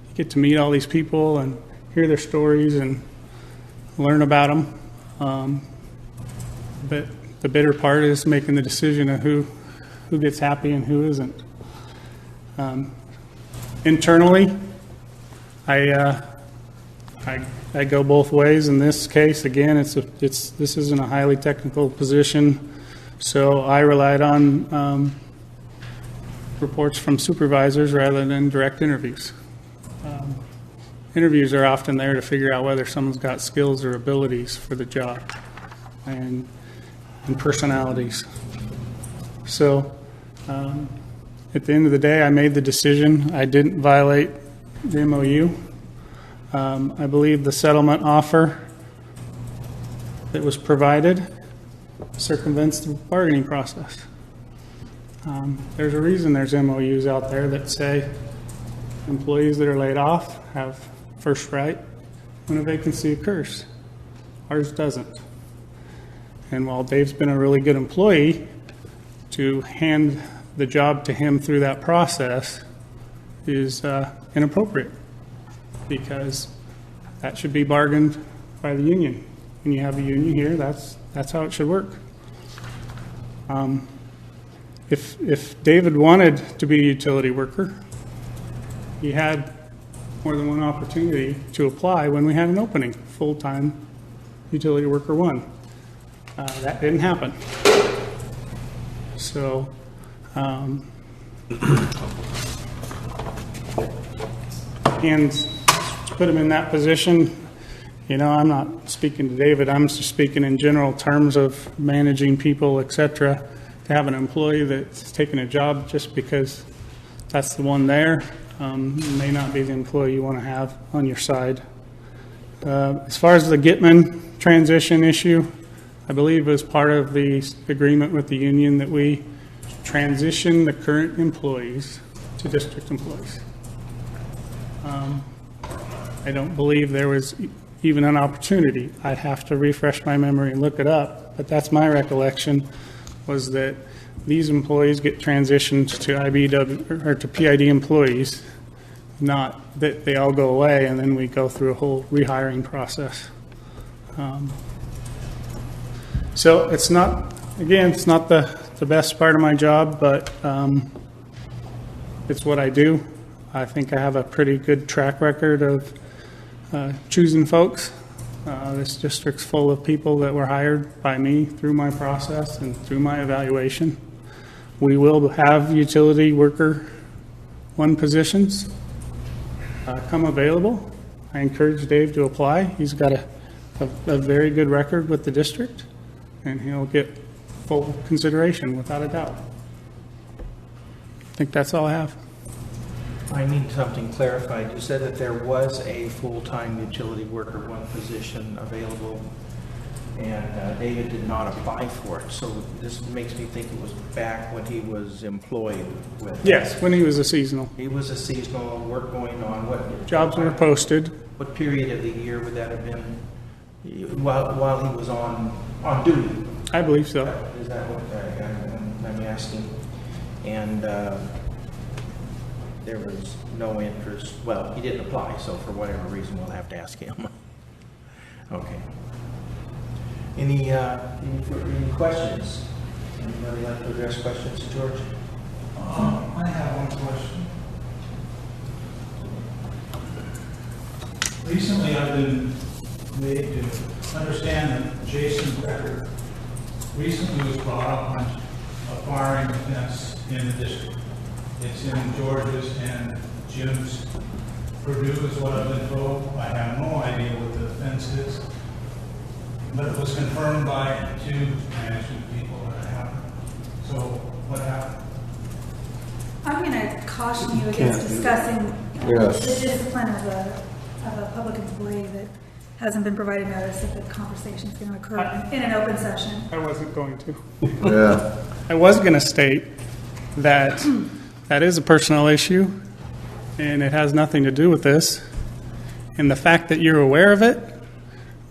you get to meet all these people and hear their stories and learn about them. But the bitter part is making the decision of who gets happy and who isn't. Internally, I go both ways. In this case, again, this isn't a highly technical position, so I relied on reports from supervisors rather than direct interviews. Interviews are often there to figure out whether someone's got skills or abilities for the job and personalities. So at the end of the day, I made the decision. I didn't violate the MOU. I believe the settlement offer that was provided circumvents the bargaining process. There's a reason there's MOUs out there that say employees that are laid off have first right when a vacancy occurs. Ours doesn't. And while Dave's been a really good employee, to hand the job to him through that process is inappropriate, because that should be bargained by the union. When you have a union here, that's how it should work. If David wanted to be a utility worker, he had more than one opportunity to apply when we had an opening, full-time utility worker 1. That didn't happen. So, and to put him in that position, you know, I'm not speaking to David, I'm just speaking in general terms of managing people, etc. To have an employee that's taking a job just because that's the one there may not be the employee you want to have on your side. As far as the Gitman transition issue, I believe as part of the agreement with the union that we transition the current employees to district employees. I don't believe there was even an opportunity. I'd have to refresh my memory and look it up, but that's my recollection, was that these employees get transitioned to IBW or to PID employees, not that they all go away and then we go through a whole rehiring process. So it's not, again, it's not the best part of my job, but it's what I do. I think I have a pretty good track record of choosing folks. This district's full of people that were hired by me through my process and through my evaluation. We will have utility worker 1 positions come available. I encourage Dave to apply. He's got a very good record with the district, and he'll get full consideration without a doubt. I think that's all I have.
I need something clarified. You said that there was a full-time utility worker 1 position available, and David did not apply for it. So this makes me think it was back when he was employed with.
Yes, when he was a seasonal.
He was a seasonal work going on. What
Jobs were posted.
What period of the year would that have been? While he was on duty?
I believe so.
Is that what I'm asking? And there was no interest. Well, he didn't apply, so for whatever reason, we'll have to ask him. Okay. Any questions? Anybody like to address questions, George?
I have one question. Recently, I've been made to understand that Jason's record recently was brought up on a firing offense in the district. It's in George's and Jim's purview is what I've been told. I have no idea what the offense is, but it was confirmed by 2 management people that it happened. So what happened?
I'm going to caution you against discussing the discipline of a public employee that hasn't been provided notice that the conversation is going to occur in an open session.
I wasn't going to.
Yeah.
I was going to state that that is a personnel issue, and it has nothing to do with this. And the fact that you're aware of it,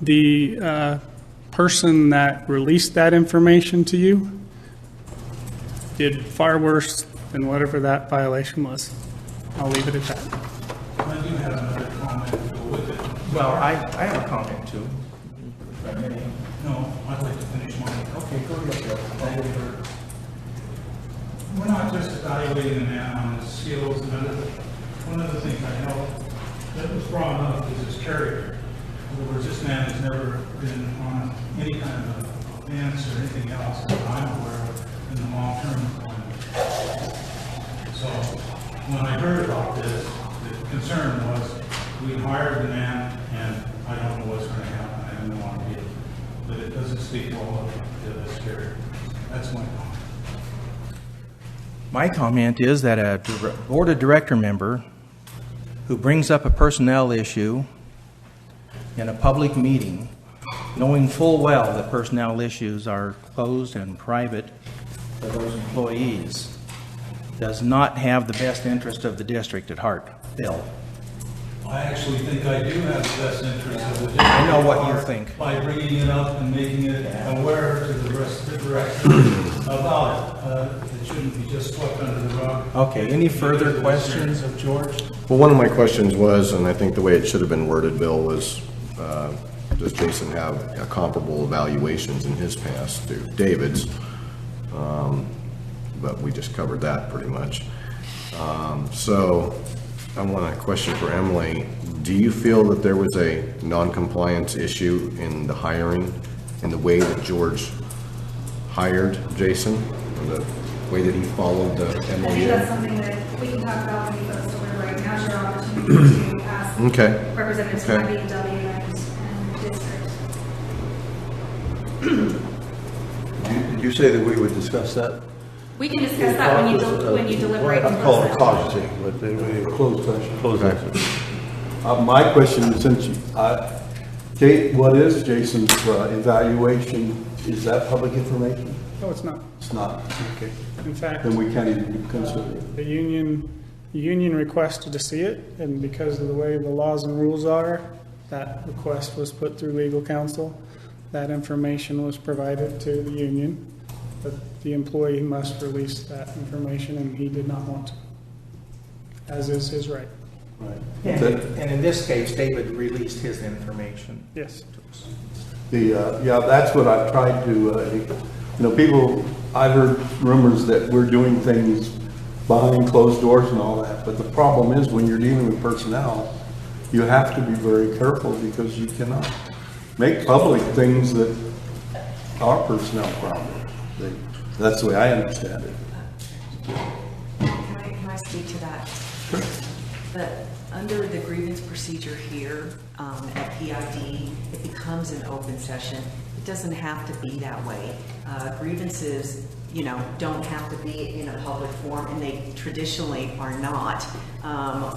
the person that released that information to you did far worse than whatever that violation was. I'll leave it at that.
I do have another comment to go with it.
Well, I have a comment too.
No, I'd like to finish mine.
Okay, go ahead.
We're not just evaluating the man on his skills and other. One of the things I know that was brought up is his character. In other words, this man has never been on any kind of offense or anything else that I'm aware of in the long-term employment. So when I heard about this, the concern was we hired the man and I don't know what's going to happen. I have no idea. But it doesn't speak well of his character. That's my comment.
My comment is that a board of director member who brings up a personnel issue in a public meeting, knowing full well that personnel issues are closed and private for those employees, does not have the best interest of the district at heart. Bill?
I actually think I do have the best interest of the district.
I know what you think.
By bringing it up and making it aware to the rest of the directors about it. It shouldn't be just swept under the rug.
Okay, any further questions of George?
Well, one of my questions was, and I think the way it should have been worded, Bill, was, does Jason have comparable evaluations in his past to David's? But we just covered that pretty much. So I want a question for Emily. Do you feel that there was a non-compliance issue in the hiring, in the way that George hired Jason, or the way that he followed the
I think
MOU?
that's something that we can talk about when we post deliberate. Now's your opportunity to ask
Okay.
representatives from
Okay.
IBW and district.
Did you say that we would discuss that?
We can discuss that when you deliberate.
I'm calling it caucus, but we
Closed session.
close that.
My question is, since what is Jason's evaluation is that public information?
No, it's not.
It's not, okay.
In fact,
Then we can't even consider it.
the union requested to see it, and because of the way the laws and rules are, that request was put through legal counsel. That information was provided to the union, but the employee must release that information, and he did not want to, as is his right.
Right.
And in this case, David released his information.
Yes.
Yeah, that's what I've tried to, people, I've heard rumors that we're doing things behind closed doors and all that, but the problem is when you're dealing with personnel, you have to be very careful because you cannot make public things that are personnel problems. That's the way I understand it.
Can I speak to that?
Sure.
But under the grievance procedure here at PID, it becomes an open session. It doesn't have to be that way. Grievances, don't have to be in a public forum, and they traditionally are not.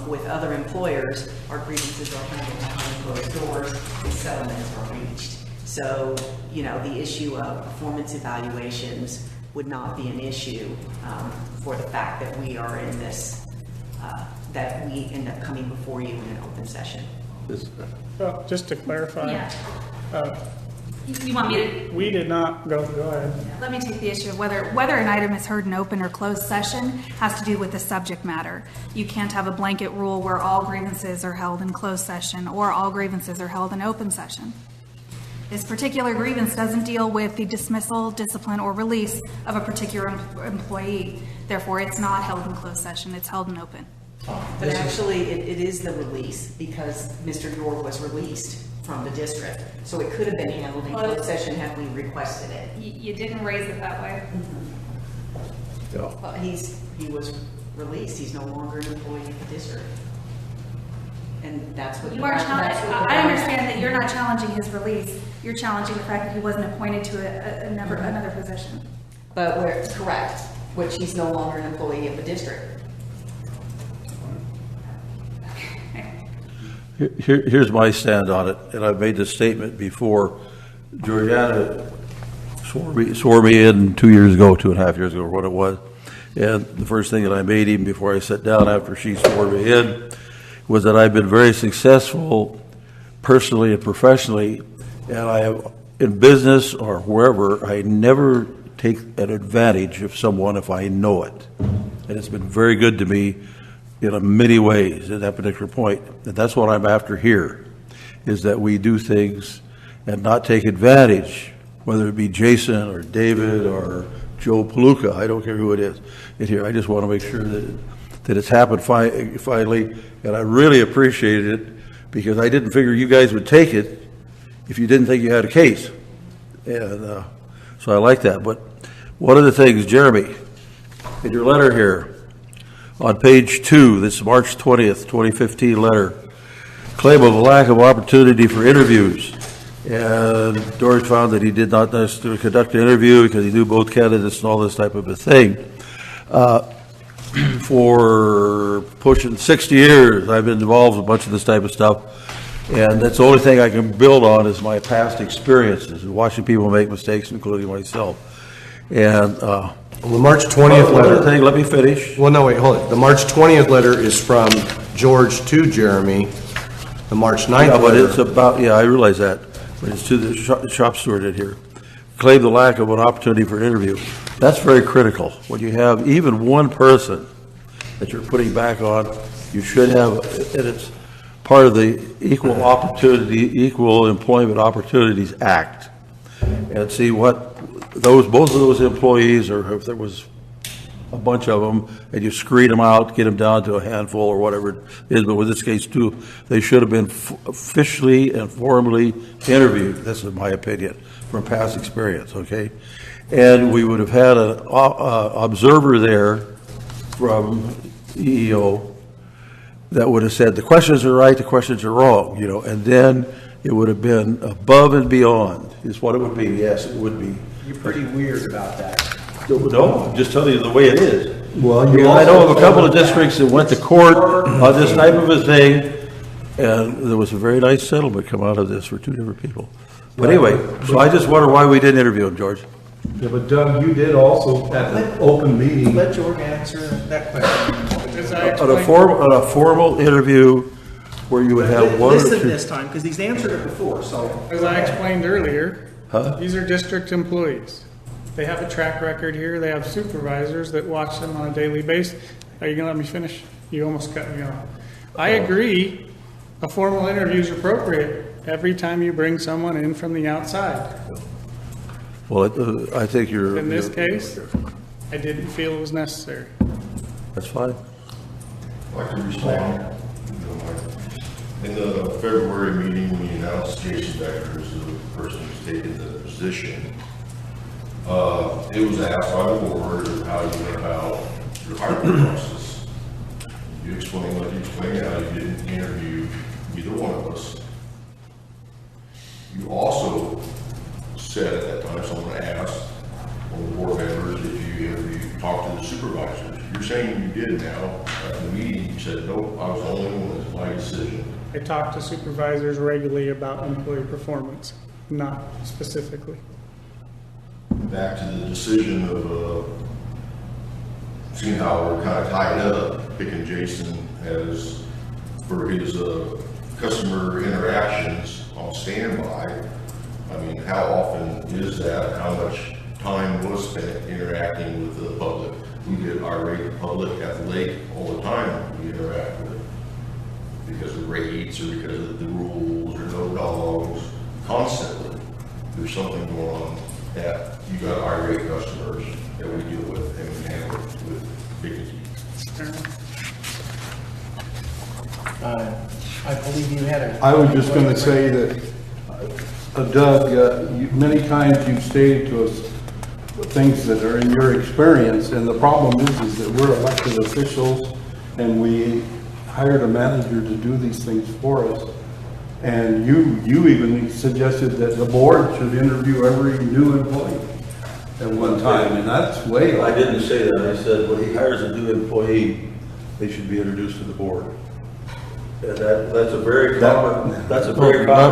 With other employers, our grievances are handled behind closed doors, and settlements are reached. So, the issue of performance evaluations would not be an issue for the fact that we are in this, that we end up coming before you in an open session.
Well, just to clarify.
Yeah. You want me to?
We did not, go ahead.
Let me take the issue of whether an item is heard in open or closed session has to do with the subject matter. You can't have a blanket rule where all grievances are held in closed session or all grievances are held in open session. This particular grievance doesn't deal with the dismissal, discipline, or release of a particular employee. Therefore, it's not held in closed session, it's held in open.
But actually, it is the release, because Mr. York was released from the district. So it could have been handled in closed session had we requested it.
You didn't raise it that way.
Yeah.
But he was released. He's no longer an employee of the district. And that's what.
You are challenging, I understand that you're not challenging his release. You're challenging the fact that he wasn't appointed to another position.
But where it's correct, which he's no longer an employee of the district.
Here's my stand on it, and I've made this statement before. Georgiana swore me in 2 years ago, 2.5 years ago, or what it was. And the first thing that I made, even before I sat down after she swore me in, was that I've been very successful personally and professionally, and I have, in business or wherever, I never take an advantage of someone if I know it. And it's been very good to me in many ways at that particular point. And that's what I'm after here, is that we do things and not take advantage, whether it be Jason or David or Joe Palooka, I don't care who it is in here. I just want to make sure that it's happened finally, and I really appreciated it because I didn't figure you guys would take it if you didn't think you had a case. And so I like that. But one of the things, Jeremy, in your letter here, on page 2, this March 20th, 2015 letter, claim of a lack of opportunity for interviews. And George found that he did not necessarily conduct an interview because he knew both candidates and all this type of a thing. For pushing 60 years, I've been involved with a bunch of this type of stuff. And that's the only thing I can build on is my past experiences and watching people make mistakes, including myself. And
The March 20th letter.
Let me finish.
Well, no, wait, hold it. The March 20th letter is from George to Jeremy. The March 9th
Yeah, but
letter.
it's about, yeah, I realize that, but it's to the shop steward in here. Claim the lack of an opportunity for an interview. That's very critical. When you have even one person that you're putting back on, you should have, and it's part of the Equal Employment Opportunities Act. And see what both of those employees, or if there was a bunch of them, and you screen them out, get them down to a handful or whatever it is, but with this case too, they should have been officially and formally interviewed. This is my opinion from past experience, okay? And we would have had an observer there from EEO that would have said, the questions are right, the questions are wrong, and then it would have been above and beyond, is what it would be. Yes, it would be.
You're pretty weird about that.
No, I'm just telling you the way it is.
Well,
Because I know of a couple of districts that went to court on this type of a thing, and there was a very nice settlement come out of this for two different people. But anyway, so I just wonder why we didn't interview him, George.
Yeah, but Doug, you did also at an open meeting.
Let George answer that question.
As I
On
explained,
a formal interview where you would have one or
Listen
two.
this time, because he's answered it before, so.
as I explained earlier,
Huh?
these are district employees. They have a track record here. They have supervisors that watch them on a daily basis. Are you gonna let me finish? You almost cut me off. I agree, a formal interview is appropriate every time you bring someone in from the outside.
Well, I think you're.
In this case, I didn't feel it was necessary.
That's fine.
I'd like to respond. In the February meeting, when you announced Jason Becker as the person who's taken the position, it was asked by the board how you went about your hiring process. You explained what you explained, how you didn't interview either one of us. You also said at that time, someone asked one of the board members if you talked to the supervisors. You're saying you did now. At the meeting, you said, nope, I was the only one, it's my decision.
I talk to supervisors regularly about employee performance, not specifically.
Back to the decision of, seeing how we're kind of tied up, picking Jason as, for his, customer interactions on standby. I mean, how often is that? How much time was spent interacting with the public? We get irate public at the lake all the time. We interact with because of rates or because of the rules or no dogs. Constantly, there's something going on that you got irate customers that we deal with and we handle with dignity.
I believe you had a.
I was just gonna say that, Doug, many times you've stated to us things that are in your experience, and the problem is that we're elected officials, and we hired a manager to do these things for us. And you even suggested that the board should interview every new employee at one time, and that's way
I
off.
didn't say that. I said when he hires a new employee, they should be introduced to the board. And that's a very common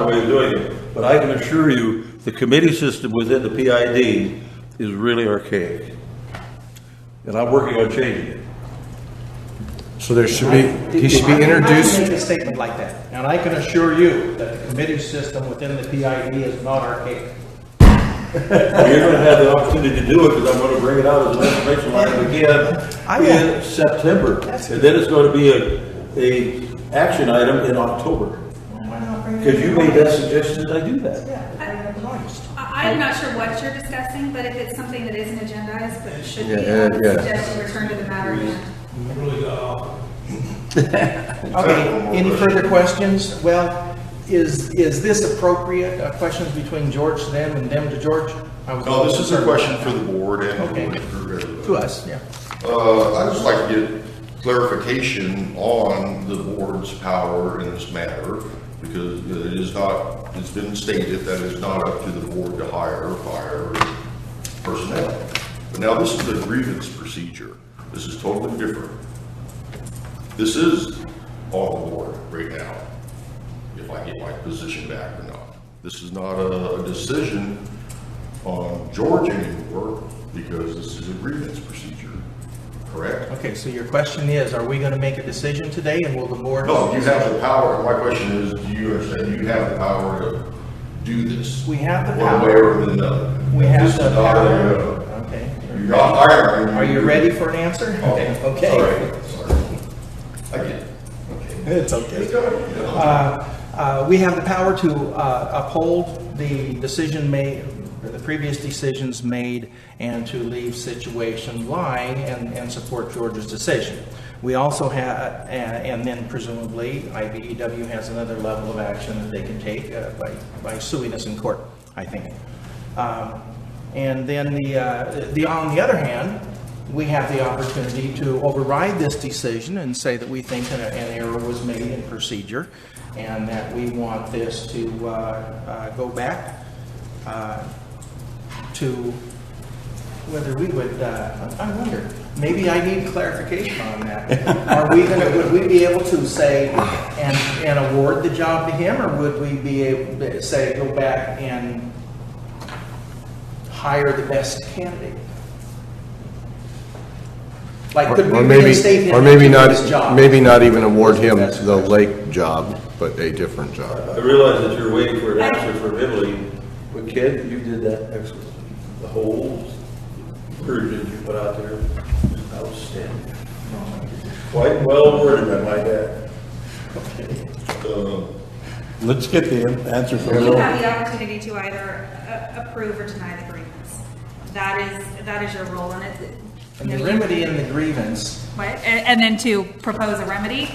way of doing it. But I can assure you, the committee system within the PID is really archaic. And I'm working on changing it.
So there should be, he should be introduced.
I make a statement like that, and I can assure you that the committee system within the PID is not archaic.
You're going to have the opportunity to do it because I'm going to bring it out as an information item again in September. And then it's going to be a action item in October. Because you made that suggestion that I do that.
I'm not sure what you're discussing, but if it's something that isn't agendized, but it should be,
Yeah,
I would
yeah.
suggest you return to the matter again.
Really got off.
Okay, any further questions? Well, is this appropriate? Questions between George to them and them to George?
No, this is a question for the board and
Okay.
for everybody.
To us, yeah.
I'd just like to get clarification on the board's power in this matter, because it is not, it's been stated that it's not up to the board to hire or fire personnel. But now this is a grievance procedure. This is totally different. This is on the board right now, if I get my position back or not. This is not a decision on George anymore, because this is a grievance procedure, correct?
Okay, so your question is, are we going to make a decision today, and will the board?
No, you have the power. My question is, do you understand you have the power to do this?
We have the
One way
power.
or another.
We have
This
the
is not
power.
a-
Okay.
You're not hiring.
Are you ready for an answer?
Okay.
Okay.
Sorry. I get it. Okay.
It's okay. We have the power to uphold the decision made, the previous decisions made, and to leave situation lying and support George's decision. We also have, and then presumably IBEW has another level of action that they can take by suing us in court, I think. And then on the other hand, we have the opportunity to override this decision and say that we think an error was made in procedure and that we want this to go back to whether we would, I wonder, maybe I need clarification on that. Are we gonna, would we be able to say and award the job to him, or would we be able to say, go back and hire the best candidate? Like, could we reinstate him
or maybe
into
not,
his job?
maybe not even award him the lake job, but a different job.
I realize that you're waiting for an answer from Italy, but Ken, you did that excellently. The whole version you put out there is outstanding. Quite well worded, I might add.
Let's get the answer from
You have
Italy.
the opportunity to either approve or deny the grievance. That is your role in it.
And the remedy in the grievance,
Right, and then to propose a remedy.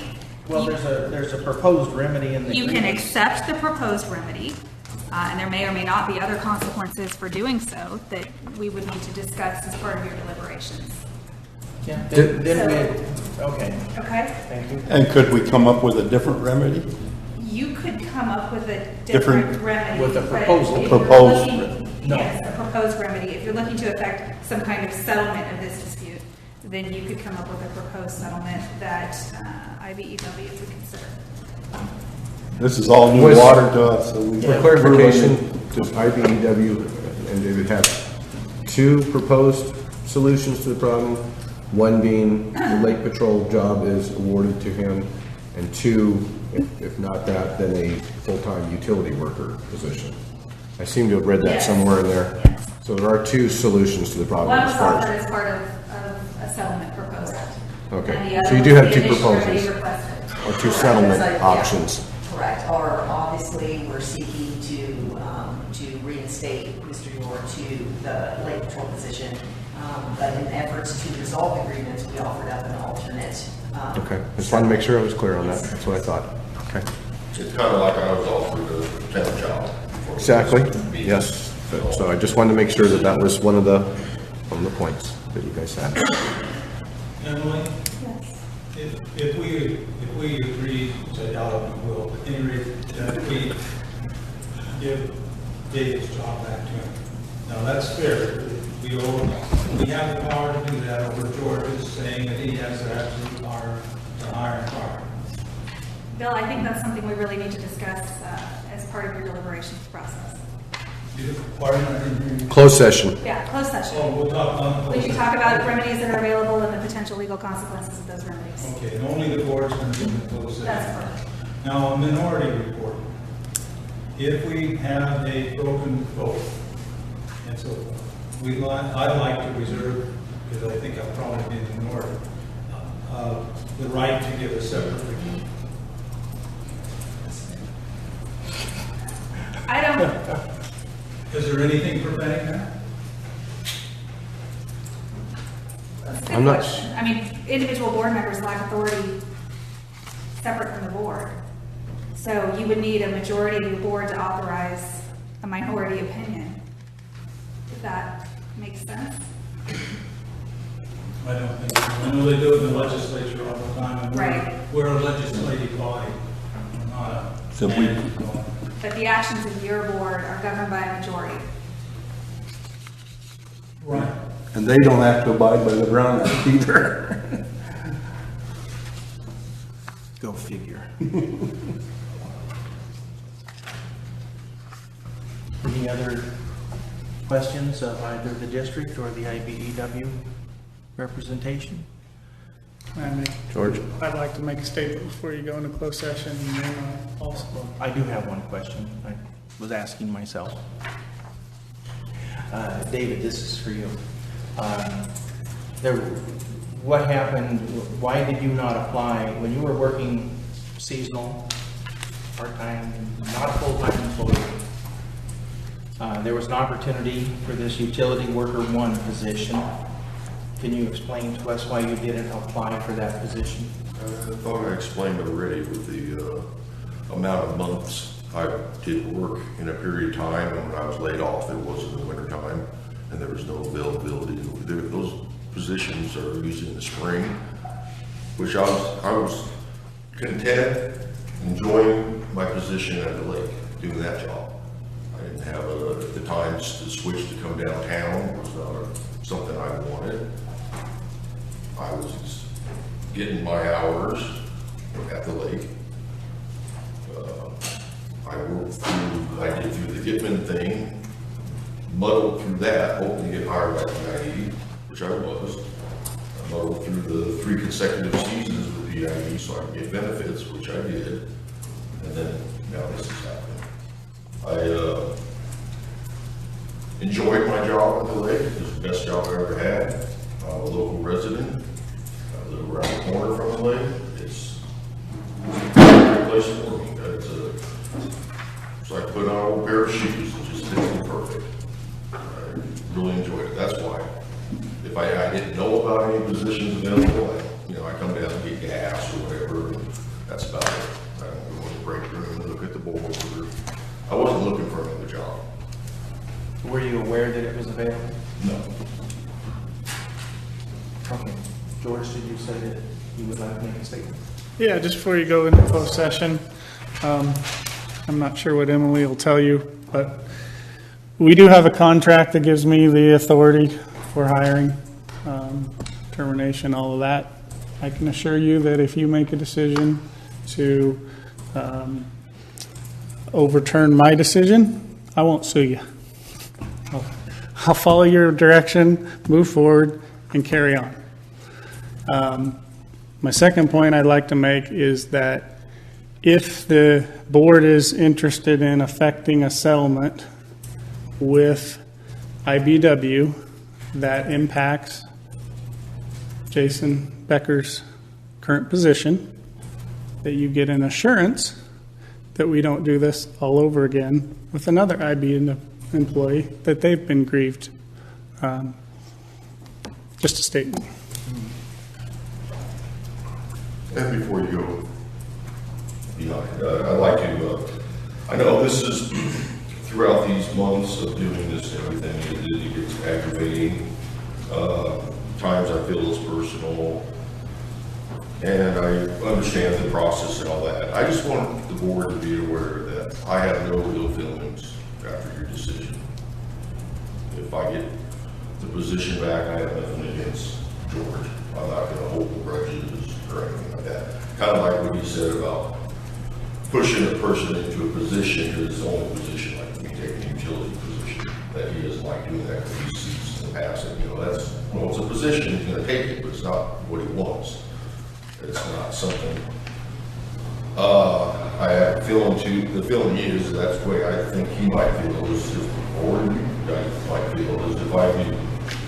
well, there's a proposed remedy in the
You
grievance.
can accept the proposed remedy, and there may or may not be other consequences for doing so that we would need to discuss as part of your deliberations.
Yeah, then we, okay,
Okay?
thank you.
And could we come up with a different remedy?
You could come up with a
Different-
different remedy.
With a
but
proposal.
if you're
Proposed
looking-
no.
Yes, a proposed remedy. If you're looking to affect some kind of settlement of this dispute, then you could come up with a proposed settlement that IBEW would consider.
This is all new
Was-
water to us, so we.
For clarification, does IBEW and David have two proposed solutions to the problem? One being the lake patrol job is awarded to him, and two, if not that, then a full-time utility worker position. I seem to have read that
Yes.
somewhere in there.
Yes.
So there are two solutions to the problem
One
as
was
far
offered
as.
as part of a settlement proposal.
Okay.
And the other
So you do
was
have
the
two
initial remedy
proposals.
requested.
Or two settlement
So, yeah,
options.
Correct, or obviously, we're seeking to reinstate Mr. York to the lake patrol position. But in efforts to resolve the grievance, we offered up an alternate.
Okay, just wanted to make sure I was clear on that. That's what I thought. Okay.
It's kind of like I was offered a town job. before.
Exactly, yes. So I just wanted to make sure that that was one of the points that you guys had.
Emily? If we agree, which I doubt we will, but anyway, that we give David's job back to him. Now, that's fair. We have the power to do that over George's, saying that he has the absolute power to hire and fire.
Bill, I think that's something we really need to discuss as part of your deliberations process.
Pardon, I didn't hear you.
Closed session.
Yeah, closed session.
Oh, we'll talk on.
We should talk about remedies that are available and the potential legal consequences of those remedies.
Okay, and only the board's going to be in the closed session.
That's correct.
Now, a minority report. If we have a broken vote, and so I'd like to reserve, because I think I'll probably be in the minority, the right to give a separate report.
I don't,
Is there anything preventing that?
that's a good
I'm not-
question. I mean, individual board members lack authority separate from the board. So you would need a majority of the board to authorize a minority opinion. If that makes sense.
I don't think so. I know they do it in the legislature all the time. and
Right.
We're a legislative body, not a
So we-
management body.
But the actions of your board are governed by a majority.
Right.
And they don't have to abide by the Brown Act either.
Go figure. Any other questions of either the district or the IBEW representation?
George?
I'd like to make a statement before you go into closed session, and then also.
I do have one question. I was asking myself. David, this is for you. What happened, why did you not apply, when you were working seasonal, part-time, not a full-time employee? There was an opportunity for this utility worker one position. Can you explain to us why you didn't apply for that position?
I thought I explained already with the amount of months I did work in a period of time, and when I was laid off, it was in the wintertime, and there was no availability. Those positions are usually in the spring, which I was content, enjoying my position at the lake, doing that job. I didn't have the time to switch to come downtown. It was not a something I wanted. I was getting my hours at the lake. I did through the Gitman thing, muddled through that, hoping to get hired by PIE, which I was. I muddled through the 3 consecutive seasons with PIE so I could get benefits, which I did. And then now this is happening. I enjoyed my job at the lake. It was the best job I ever had. I'm a local resident. I live around the corner from the lake. It's a great place for me. It's like putting on a old pair of shoes. It just fits me perfect. I really enjoyed it. That's why. If I didn't know about any positions available, I come down and get gas or whatever. And that's about it. I don't go in the break room and look at the board. I wasn't looking for another job.
Were you aware that it was available?
No.
Okay. George, did you say that you would like to make a statement?
Yeah, just before you go into closed session, I'm not sure what Emily will tell you, but we do have a contract that gives me the authority for hiring, termination, all of that. I can assure you that if you make a decision to overturn my decision, I won't sue you. I'll follow your direction, move forward, and carry on. My second point I'd like to make is that if the board is interested in effecting a settlement with IBW that impacts Jason Becker's current position, that you get an assurance that we don't do this all over again with another IB employee, that they've been grieved. Just a statement.
And before you go behind, I'd like to, I know this is throughout these months of doing this and everything, it gets aggravating. Times I feel it's personal, and I understand the process and all that. I just want the board to be aware that I have no ill feelings after your decision. If I get the position back, I have nothing against George. I'm not going to hold grudges or anything like that. Kind of like what he said about pushing a person into a position, his own position, like me taking a utility position, that he doesn't like doing that because he sees in the past. And, it's a position, he's going to take it, but it's not what he wants. It's not something. I have a feeling too, the feeling is that's the way I think he might feel, is if, or you guys might feel, is if I do,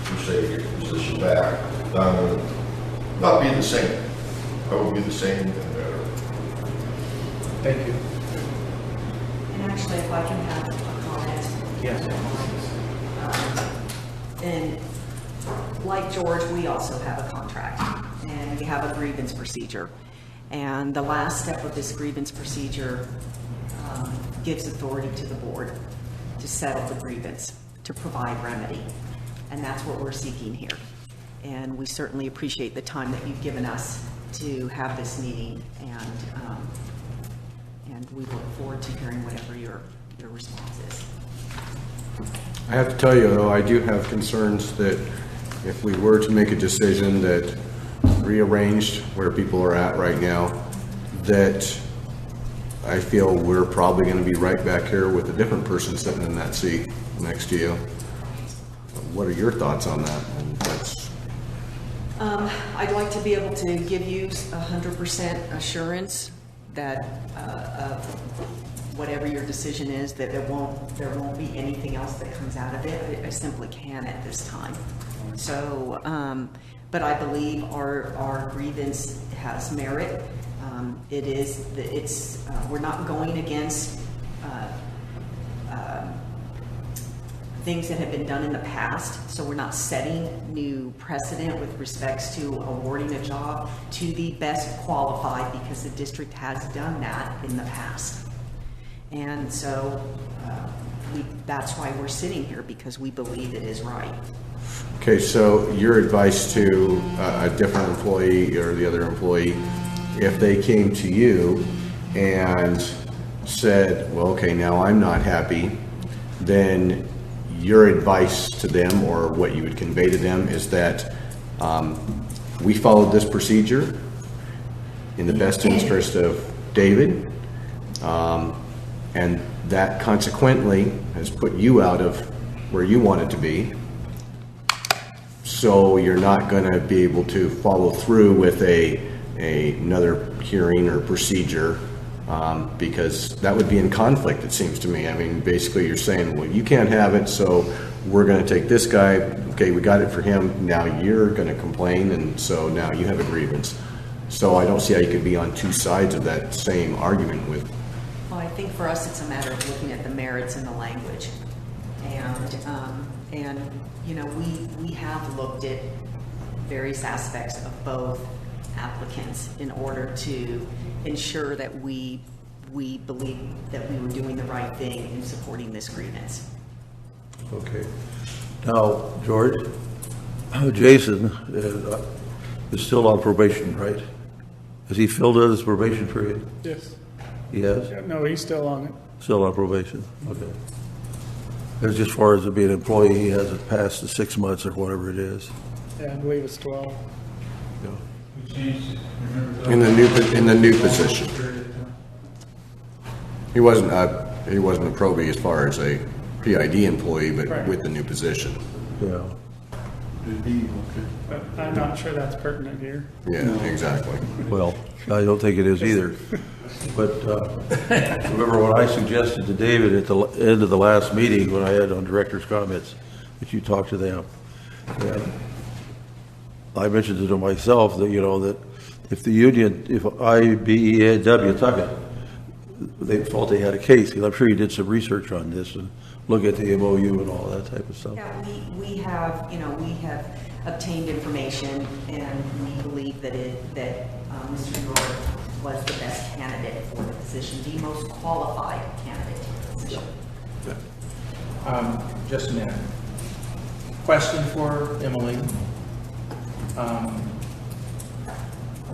per se, get the position back, then I'm going to not be the same. I will be the same and better.
Thank you.
And actually, if I can have a comment.
Yes.
And like George, we also have a contract, and we have a grievance procedure. And the last step of this grievance procedure gives authority to the board to settle the grievance, to provide remedy. And that's what we're seeking here. And we certainly appreciate the time that you've given us to have this meeting, and we look forward to hearing whatever your response is.
I have to tell you, though, I do have concerns that if we were to make a decision that rearranged where people are at right now, that I feel we're probably going to be right back here with a different person sitting in that seat next to you. What are your thoughts on that?
I'd like to be able to give you 100% assurance that whatever your decision is, that there won't be anything else that comes out of it. I simply can't at this time. So, but I believe our grievance has merit. We're not going against things that have been done in the past, so we're not setting new precedent with respects to awarding a job to the best qualified, because the district has done that in the past. And so that's why we're sitting here, because we believe it is right.
Okay, so your advice to a different employee or the other employee, if they came to you and said, well, okay, now I'm not happy, then your advice to them, or what you would convey to them, is that we followed this procedure in the best interest of David, and that consequently has put you out of where you wanted to be. So you're not going to be able to follow through with another hearing or procedure, because that would be in conflict, it seems to me. I mean, basically you're saying, well, you can't have it, so we're going to take this guy. Okay, we got it for him. Now you're going to complain, and so now you have a grievance. So I don't see how you could be on two sides of that same argument with.
Well, I think for us, it's a matter of looking at the merits in the language. And you know, we have looked at various aspects of both applicants in order to ensure that we believe that we were doing the right thing in supporting this grievance.
Okay. Now, George, Jason is still on probation, right? Has he filled out his probation period?
Yes.
He has?
Yeah, no, he's still on it.
Still on probation? Okay. As far as being an employee, he hasn't passed the 6 months or whatever it is.
Yeah, I believe it's 12.
Yeah.
We changed it, remember?
In the new position. He wasn't a probie as far as a PID employee, but
Right.
with the new position.
Yeah.
But I'm not sure that's pertinent here.
Yeah, exactly.
Well, I don't think it is either. But remember what I suggested to David at the end of the last meeting when I had on director's comments, that you talk to them. And I mentioned it to myself that, you know, that if the union, if IBEW took it, they felt they had a case. And I'm sure you did some research on this and look at the MOU and all that type of stuff.
Yeah, we have, you know, we have obtained information, and we believe that Mr. York was the best candidate for the position, the most qualified candidate for the position.
Just a minute. Question for Emily.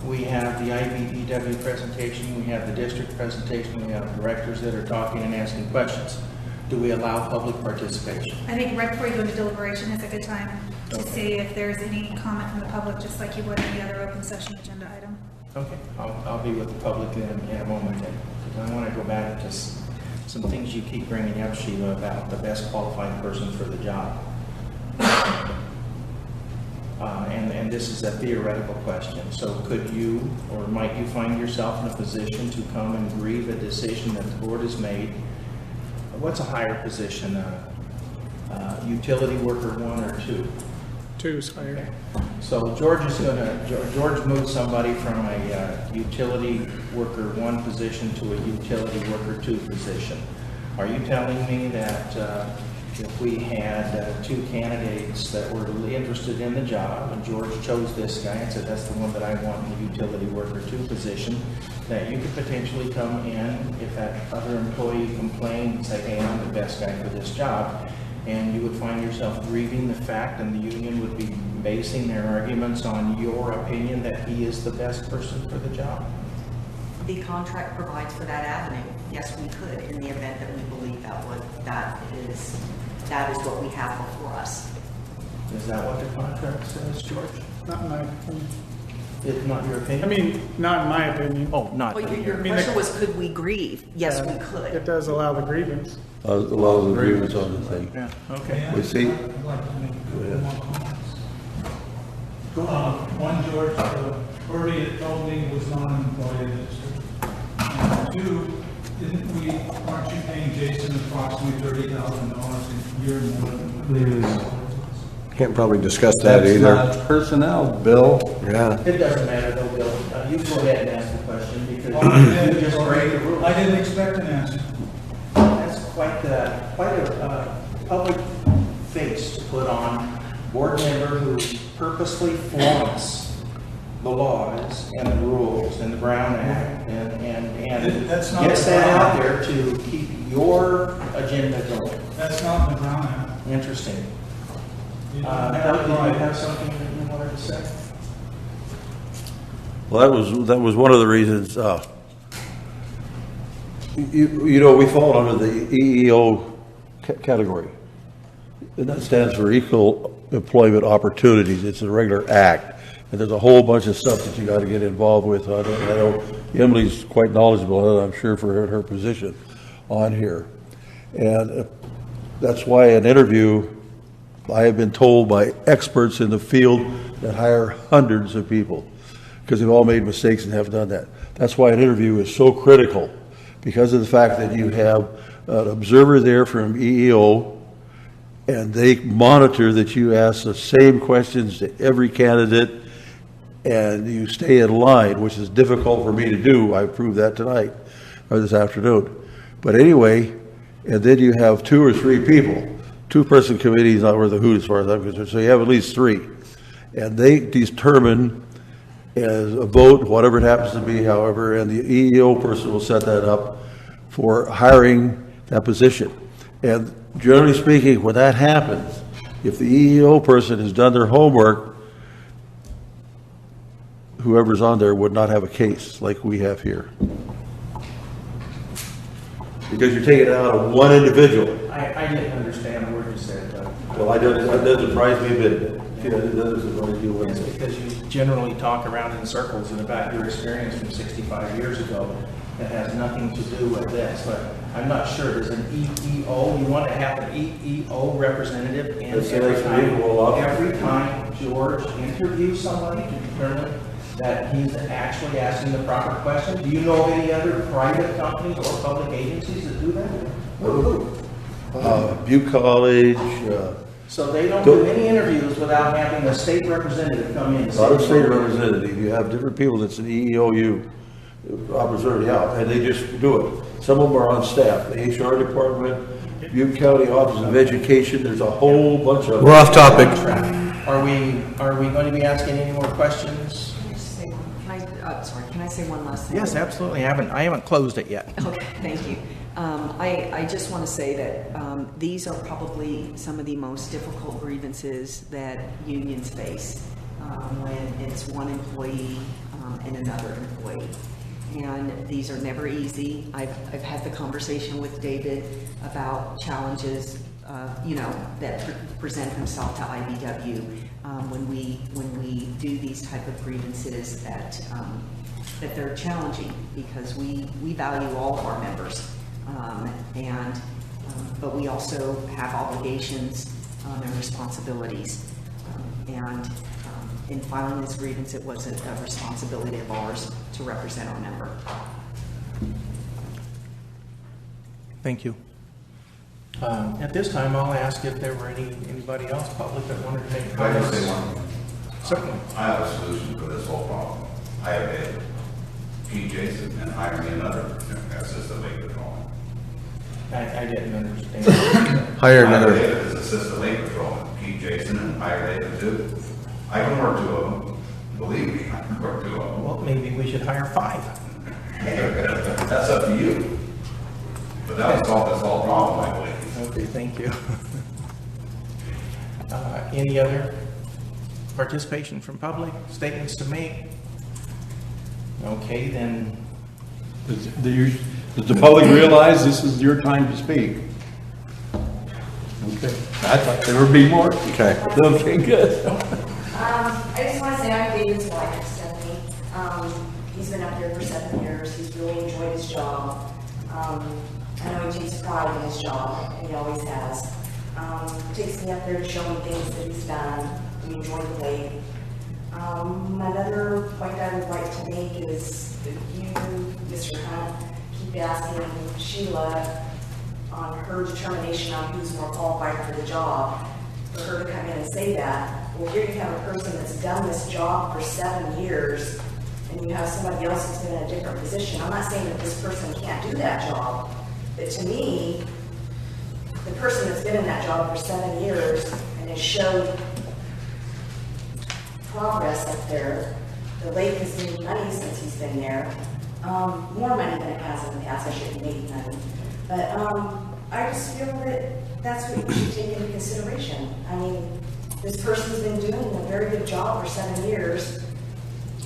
We have the IBEW presentation, we have the district presentation, we have directors that are talking and asking questions. Do we allow public participation?
I think right before you go into deliberation is a good time to
Okay.
see if there's any comment from the public, just like you would any other open session agenda item.
Okay, I'll be with the public in a moment then, because I want to go back to some things you keep bringing up, Sheila, about the best qualified person for the job. And this is a theoretical question. So could you, or might you find yourself in a position to come and grieve a decision that the board has made? What's a higher position, utility worker 1 or 2?
2 is higher.
So George moved somebody from a utility worker 1 position to a utility worker 2 position. Are you telling me that if we had 2 candidates that were interested in the job, and George chose this guy and said, that's the one that I want in the utility worker 2 position, that you could potentially come in if that other employee complained and say, hey, I'm the best guy for this job, and you would find yourself grieving the fact, and the union would be basing their arguments on your opinion that he is the best person for the job?
The contract provides for that avenue. Yes, we could, in the event that we believe that is what we have before us.
Is that what the contract says, George?
Not in my opinion.
It's not your
I
opinion?
mean, not in my opinion.
Oh, not.
Well, your
I mean,
question was, could we grieve? Yes, we
It
could.
does allow the grievance.
A lot of agreements on the thing.
Yeah, okay.
We see.
I'd like to make a couple more comments. One, George, Bertie had told me was not an employee of the district. And 2, aren't you paying Jason approximately $30,000 a year more than previous?
Can't probably discuss that
That's
either.
not personnel, Bill.
Yeah.
It doesn't matter though, Bill. You go ahead and ask the question because
Well,
you just break the rules.
I didn't expect an answer.
That's quite a public face to put on board member who purposely flaunts the laws and the rules and the Brown Act and
That's not
gets
the
that
Brown
out
Act.
there to keep your agenda going.
That's not in the Brown Act.
Interesting.
You don't
Doug,
have
did you have
rights.
something that you wanted to say?
Well, that was one of the reasons, you know, we fall under the EEO category. and that stands for Equal Employment Opportunities. It's a regular act, and there's a whole bunch of stuff that you got to get involved with. I know Emily's quite knowledgeable on it, I'm sure, for her position on here. And that's why an interview, I have been told by experts in the field that hire hundreds of people, because they've all made mistakes and have done that. That's why an interview is so critical, because of the fact that you have an observer there from EEO, and they monitor that you ask the same questions to every candidate, and you stay in line, which is difficult for me to do. I proved that tonight, or this afternoon. But anyway, and then you have 2 or 3 people. 2-person committee is not worth a hoot as far as I'm concerned, so you have at least 3. And they determine as a vote, whatever it happens to be, however, and the EEO person will set that up for hiring that position. And generally speaking, when that happens, if the EEO person has done their homework, whoever's on there would not have a case like we have here. Because you're taking it out of one individual.
I didn't understand the word you said, Doug.
Well, that doesn't surprise me a bit. Yeah, it doesn't really do
It's
anything.
because you generally talk around in circles and about your experience from 65 years ago that has nothing to do with this, but I'm not sure. There's an EEO, you want to have an EEO representative in every time George interviews somebody to determine that he's actually asking the proper question. Do you know of any other private companies or public agencies that do that?
Butte College,
So they don't do any interviews without having a state representative come in.
not a state representative. You have different people that's an EEOU representative out, and they just do it. Some of them are on staff, the HR department, Butte County Office of Education. There's a whole bunch of.
We're off topic.
Are we going to be asking any more questions?
Can I say one last thing?
Yes, absolutely. I haven't closed it yet.
Okay, thank you. I just want to say that these are probably some of the most difficult grievances that unions face when it's one employee and another employee. And these are never easy. I've had the conversation with David about challenges, that present themselves to IBW when we do these type of grievances that they're challenging, because we value all of our members. But we also have obligations and responsibilities. In filing this grievance, it was a responsibility of ours to represent our member.
Thank you. At this time, I'll ask if there were anybody else public that wanted to make
If I can
comments.
say one,
Certainly.
I have a solution for this whole problem. I have a Pete Jason and hire me another assistant labor patrolman.
I didn't understand.
Hire
Hire
another.
David as assistant labor patrolman, Pete Jason and hire David too. I can work 2 of them. Believe me, I can work 2 of them.
Well, maybe we should hire 5.
That's up to you. But that would solve this whole problem, I believe.
Okay, thank you. Any other participation from public, statements to make? Okay, then,
Does the public realize this is your time to speak? Okay, I thought there would be more.
Okay.
Okay, good.
I just want to say I'm David's wife, Stephanie. He's been up here for 7 years. He's really enjoyed his job. I know he takes pride in his job, and he always has. Takes me up there to show me things that he's done. We enjoy the lake. Another point I would like to make is that you, Mr. Hunt, keep asking Sheila on her determination on who's more qualified for the job, for her to come in and say that. Well, here you have a person that's done this job for 7 years, and you have somebody else that's been in a different position. I'm not saying that this person can't do that job, but to me, the person that's been in that job for 7 years and has showed progress up there, the lake has made money since he's been there, more money than it has in the past. I shouldn't make money, but I just feel that that's what you should take into consideration. I mean, this person's been doing a very good job for 7 years,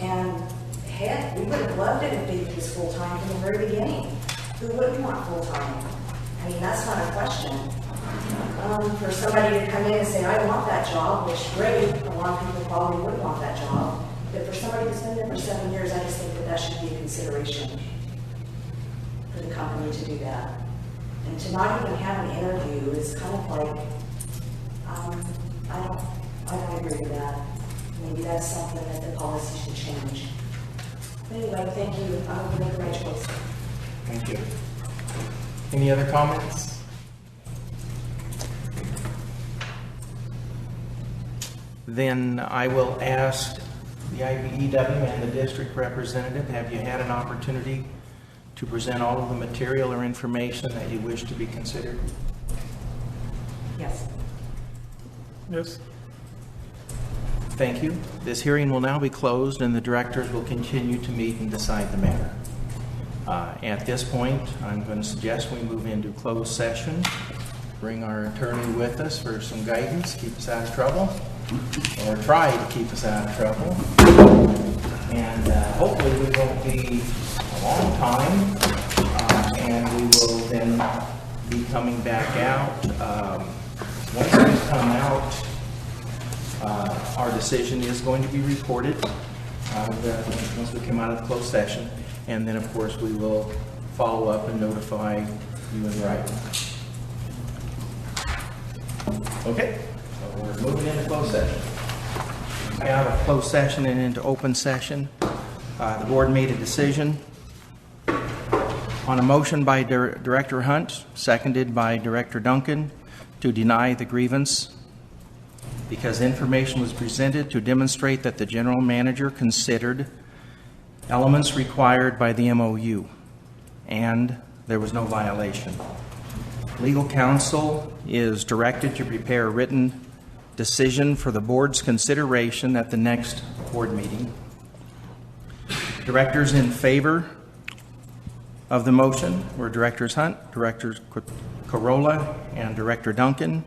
and heck, we would have loved it if David was full-time from the very beginning. Who wouldn't want full-time? I mean, that's not a question. For somebody to come in and say, I want that job, which great, a lot of people probably would want that job. But for somebody that's been there for 7 years, I just think that that should be a consideration for the company to do that. And to not even have an interview is kind of like, I don't agree with that. Maybe that's something that the policy should change. Anyway, thank you. I will make my choice.
Thank you. Any other comments? Then I will ask the IBEW and the district representative, have you had an opportunity to present all of the material or information that you wish to be considered?
Yes.
Yes.
Thank you. This hearing will now be closed and the directors will continue to meet and decide the matter. At this point, I'm going to suggest we move into closed session. Bring our attorney with us for some guidance, keep us out of trouble, or try to keep us out of trouble. And hopefully we won't be a long time, and we will then be coming back out. Once we come out, our decision is going to be reported once we come out of the closed session, and then of course we will follow up and notify you in writing. Okay, so we're moving into closed session. Out of closed session and into open session, the board made a decision on a motion by Director Hunt, seconded by Director Duncan, to deny the grievance because information was presented to demonstrate that the general manager considered elements required by the MOU and there was no violation. Legal counsel is directed to prepare a written decision for the board's consideration at the next board meeting. Directors in favor of the motion were Directors Hunt, Directors Corolla, and Director Duncan.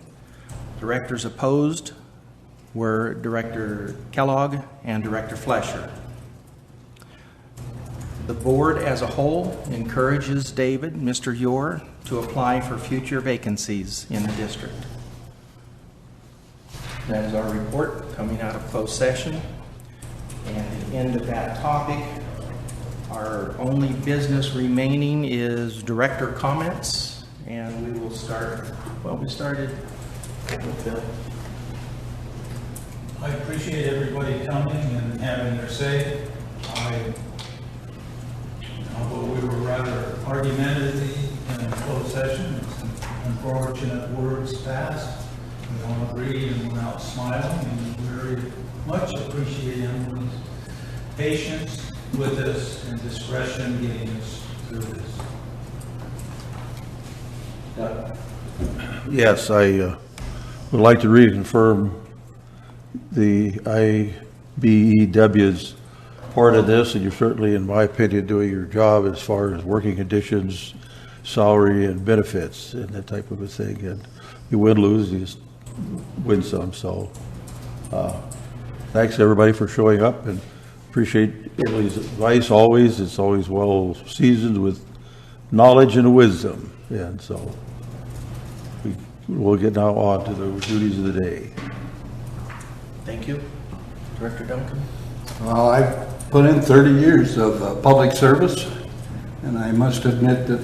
Directors opposed were Director Kellogg and Director Flesher. The board as a whole encourages David, Mr. Yor, to apply for future vacancies in the district. That is our report coming out of closed session. And at the end of that topic, our only business remaining is director comments. And we will start, well, we started with Bill.
I appreciate everybody coming and having their say. Although we were rather argumentative in closed session, some unfortunate words passed. We don't agree and we're out smiling, and very much appreciate everyone's patience with us and discretion getting us through this.
Yes, I would like to reconfirm the IBEW's part of this, and you're certainly, in my opinion, doing your job as far as working conditions, salary, and benefits, and that type of a thing. And you win, lose, you just win some. So thanks, everybody, for showing up, and appreciate Emily's advice always. It's always well seasoned with knowledge and wisdom. And so we'll get now on to the duties of the day.
Thank you. Director Duncan?
Well, I've put in 30 years of public service, and I must admit that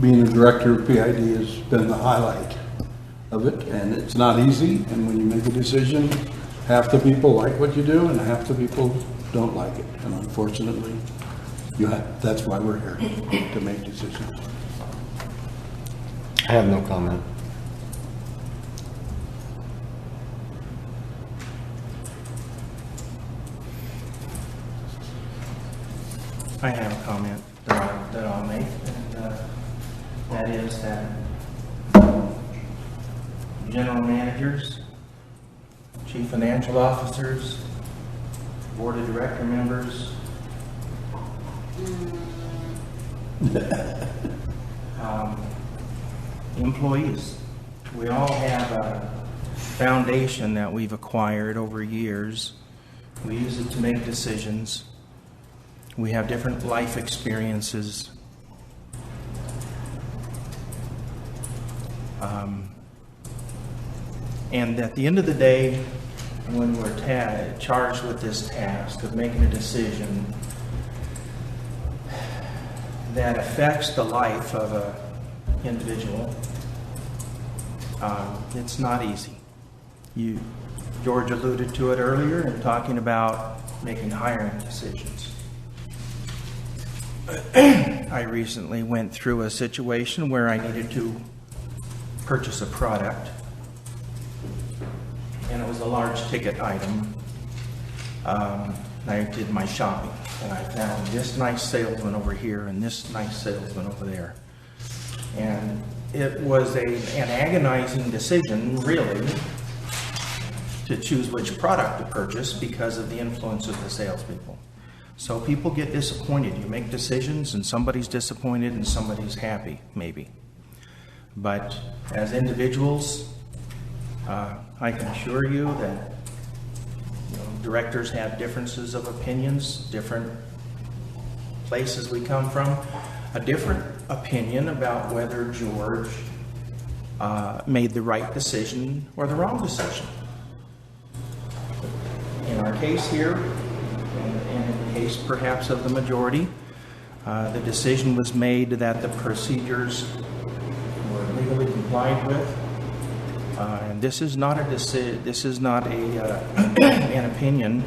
being a director of PID has been the highlight of it, and it's not easy, and when you make a decision, half the people like what you do and half the people don't like it, and unfortunately, that's why we're here, to make decisions.
I have no comment.
I have a comment that I'll make, and that is that general managers, chief financial officers, board of director members, employees, we all have a foundation that we've acquired over years. We use it to make decisions. We have different life experiences. And at the end of the day, when we're charged with this task of making a decision that affects the life of an individual, it's not easy. George alluded to it earlier in talking about making hiring decisions. I recently went through a situation where I needed to purchase a product, and it was a large ticket item. I did my shopping, and I found this nice salesman over here and this nice salesman over there. And it was an agonizing decision, really, to choose which product to purchase because of the influence of the salespeople. So people get disappointed. You make decisions and somebody's disappointed and somebody's happy, maybe. But as individuals, I can assure you that directors have differences of opinions, different places we come from, a different opinion about whether George made the right decision or the wrong decision. In our case here, and in the case perhaps of the majority, the decision was made that the procedures were legally complied with. And this is not an opinion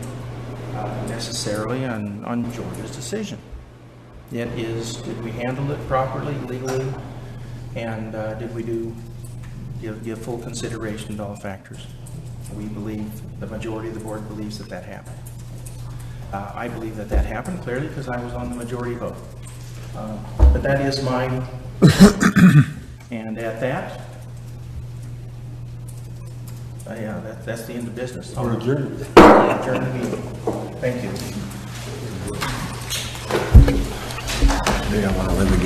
necessarily on George's decision. It is, did we handle it properly, legally, and did we give full consideration to all factors? We believe, the majority of the board believes that happened. I believe that happened clearly because I was on the majority vote. But that is mine. And at that, that's the end of business.
We're adjourned.
Adjourn the meeting. Thank you.
I want to live again.